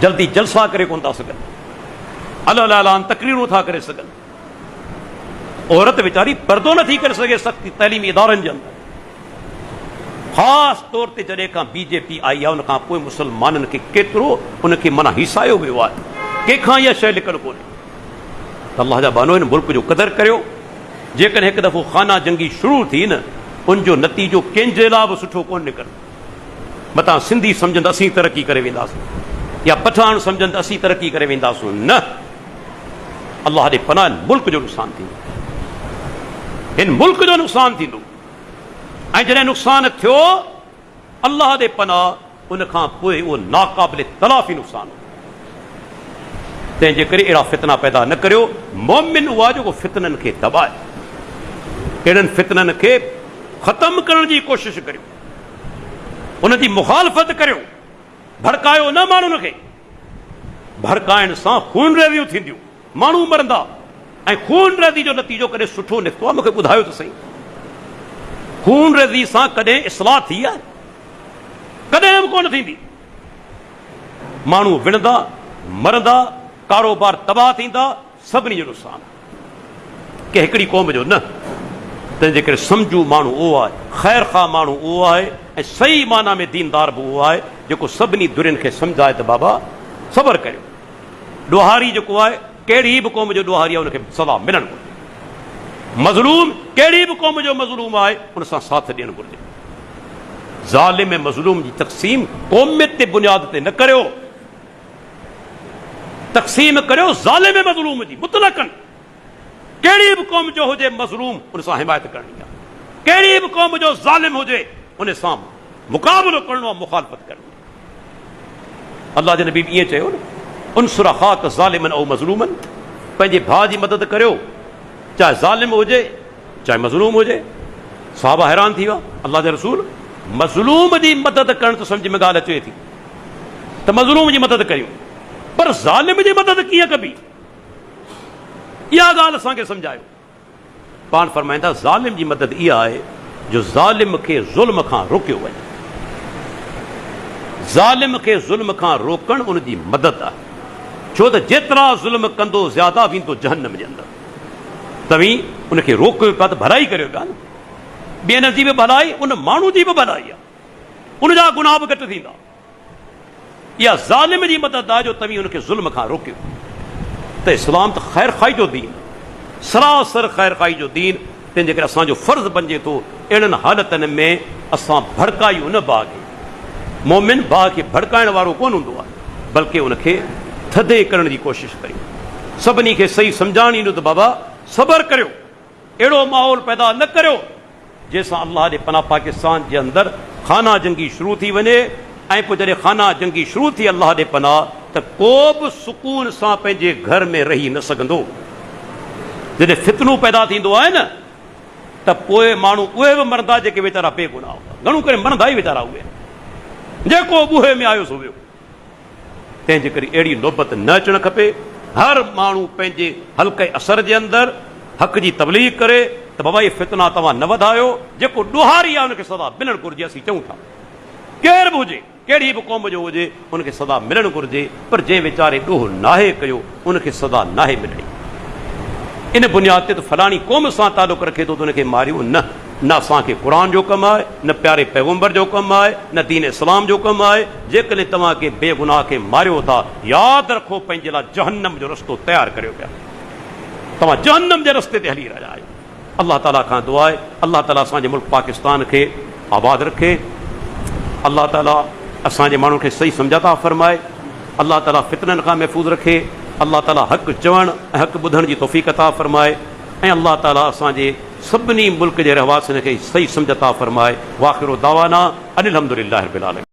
Speaker 1: जल्दी जलसा करे कोन था सघनि, अलाह तकरीरूं था करे सघनि। औरत वीचारी पर्दो नथी करे सघे सख़्ती तइलीमी इदारनि जे अंदरि। ख़ासि तौर ते जॾहिं खां बीजेपी आई आहे उन खां पोइ मुसलमाननि खे केतिरो उनखे माना हिसायो वियो आहे, कंहिंखां इहा शइ लिकल कोन्हे। त अलाह जा बानो हिन मुल्क जो क़दुरु करियो। जेकॾहिं हिकु दफ़ो खाना जंगी शुरू थी न, उनजो नतीजो कंहिंजे लाइ बि सुठो कोन निकिरंदो। मतां सिंधी सम्झनि असीं तरक़ी करे वेंदासीं, या पठान सम्झनि असीं तरक़ी करे वेंदासीं, न। अलाह ॾे पनाह मुल्क जो नुक़सानु थींदो, हिन मुल्क जो नुक़सानु थींदो। ऐं जॾहिं नुक़सानु थियो अलाह ॾे पनाह, उन खां पोइ उहो नाक़ाबिल तलाफ़ी नुक़सानु। तंहिंजे करे अहिड़ा फितना पैदा न करियो। मोमिन उहा जेको फितननि खे दॿाए, अहिड़नि फितननि खे ख़तमु करण जी कोशिशि करियो, उनजी मुखालफ़त करियो। भड़कायो न माण्हुनि खे। भड़काइण सां खून रेज़ियूं थींदियूं, माण्हू मरंदा, ऐं खून रेज़ी जो नतीजो कॾहिं सुठो निकितो आहे? मूंखे ॿुधायो त सही। खून रेज़ी सां कॾहिं इस्लाह थी आहे? कॾहिं बि कोन थींदी। माण्हू विढ़ंदा, मरंदा, कारोबार तबाह थींदा, सभिनी जो नुक़सानु, के हिकिड़ी क़ौम जो न। तंहिंजे करे सम्झू माण्हू उहो आहे, ख़ैर ख़्वाह माण्हू उहो आहे, ऐं सही माना में दीनदार बि उहो आहे जेको सभिनी दुरियुनि खे सम्झाए त बाबा सबर करियो। ॾोहारी जेको आहे, कहिड़ी बि क़ौम जो ॾोहारी आहे उनखे सज़ा मिलणु घुरिजे। मज़लूम कहिड़ी बि क़ौम जो मज़लूम आहे उन सां साथ ॾियणु घुरिजे। ज़ालिम ऐं मज़लूम जी तक़सीम क़ौमियत ते बुनियाद ते न करियो। तक़सीम करियो ज़ालिम ऐं मज़लूम जी मुतलक़न। कहिड़ी बि क़ौम जो हुजे मज़लूम, उन सां हिमायत करणी आहे। कहिड़ी बि क़ौम जो ज़ालिम हुजे उन सां मुक़ाबिलो करणो आहे, मुखालफ़त करणी आहे। अलाह जे नबी ईअं चयो न, उनसुर अख़ाक ज़ालिमन औ मज़लूमन, पंहिंजे भाउ जी मदद करियो, चाहे ज़ालिम हुजे चाहे मज़लूम हुजे। सहाबा हैरान थी विया, अलाह जे रसूल, मज़लूम जी मदद करण त सम्झ में ॻाल्हि अचे थी त मज़लूम जी मदद करियूं, पर ज़ालिम जी मदद कीअं कबी? इहा ॻाल्हि असांखे सम्झायो। पाण फरमाईंदा ज़ालिम जी मदद इहा आहे जो ज़ालिम खे ज़ुल्म खां रोकियो वञे। ज़ालिम खे ज़ुल्म खां रोकण उनजी मदद आहे, छो त जेतिरा ज़ुल्म कंदो ज़्यादा वेंदो जहन्नम जे अंदरि। तव्हीं उनखे रोकियो पिया त भलाई करियो पिया न। ॿियनि जी बि भलाई, उन माण्हू जी बि भलाई आहे, उनजा गुनाह बि घटि थींदा। इहा ज़ालिम जी मदद आहे जो तव्हीं उनखे ज़ुल्म खां रोकियो। त इस्लाम त ख़ैर ख़ाई जो दीन, सरासर ख़ैर ख़ाई जो दीन। तंहिंजे करे असांजो फ़र्ज़ु बणिजे थो अहिड़नि हालतनि में असां भड़कायूं न भाउ खे। मोमिन भाउ खे भड़काइण वारो कोन हूंदो आहे, बल्कि उनखे थधे करण जी कोशिशि करियो। सभिनी खे सही सम्झाइण ईंदो त बाबा सबर करियो, अहिड़ो माहौल पैदा न करियो जंहिंसां अलाह जे पनाह पाकिस्तान जे अंदरि खाना जंगी शुरू थी वञे। ऐं पोइ जॾहिं खाना जंगी शुरू थी अलाह ॾे पनाह, त को बि सुकून सां पंहिंजे घर में रही न सघंदो। जॾहिं फितनो पैदा थींदो आहे न, त पोइ माण्हू उहे बि मरंदा जेके वीचारा बेगुनाह हूंदा। घणो करे मरंदा ई वीचारा उहे, जेको ॿूहे में आयो सो वियो। तंहिंजे करे अहिड़ी नौबत न अचणु खपे। हर माण्हू पंहिंजे हल्के असर जे अंदरि हक़ जी तबलीग करे त बाबा इहे फितना तव्हां न वधायो। जेको ॾोहारी आहे उनखे सज़ा मिलणु घुरिजे। असीं चऊं था केर बि हुजे, कहिड़ी बि क़ौम जो हुजे, उनखे सज़ा मिलणु घुरिजे। पर जंहिं वीचारे ॾोह नाहे कयो उनखे सज़ा नाहे मिलणी। इन बुनियाद ते त फलाणी क़ौम सां तालुक़ रखे थो त उनखे मारियो न। न असांखे क़ुर जो कमु आहे, न प्यारे पैगम्बर जो कमु आहे, न दीन इस्लाम जो कमु आहे। जेकॾहिं तव्हां के बेगुनाह खे मारियो था, यादि रखो पंहिंजे लाइ जहन्नम जो रस्तो तयारु करियो पिया। तव्हां जहन्नम जे रस्ते ते हली रहिया आहियो। अलाह ताला खां दुआ आहे अलाह ताला असांजे मुल्क पाकिस्तान खे आबाद रखे। अलाह ताला असांजे माण्हुनि खे सही सम्झाता फरमाए। अलाह ताला फितननि खां महफ़ूज़ रखे। अलाह ताला हक़ चवण ऐं हक़ ॿुधण जी तौफ़ीक़ अता फरमाए। ऐं अलाह ताला असांजे सभिनी मुल्क जे रहवासियुनि खे सही सम्झ अता फरमाए। वाख़िरो दावाना अनिल हम्दुलिल्लाहि रब्बिल आलमीन।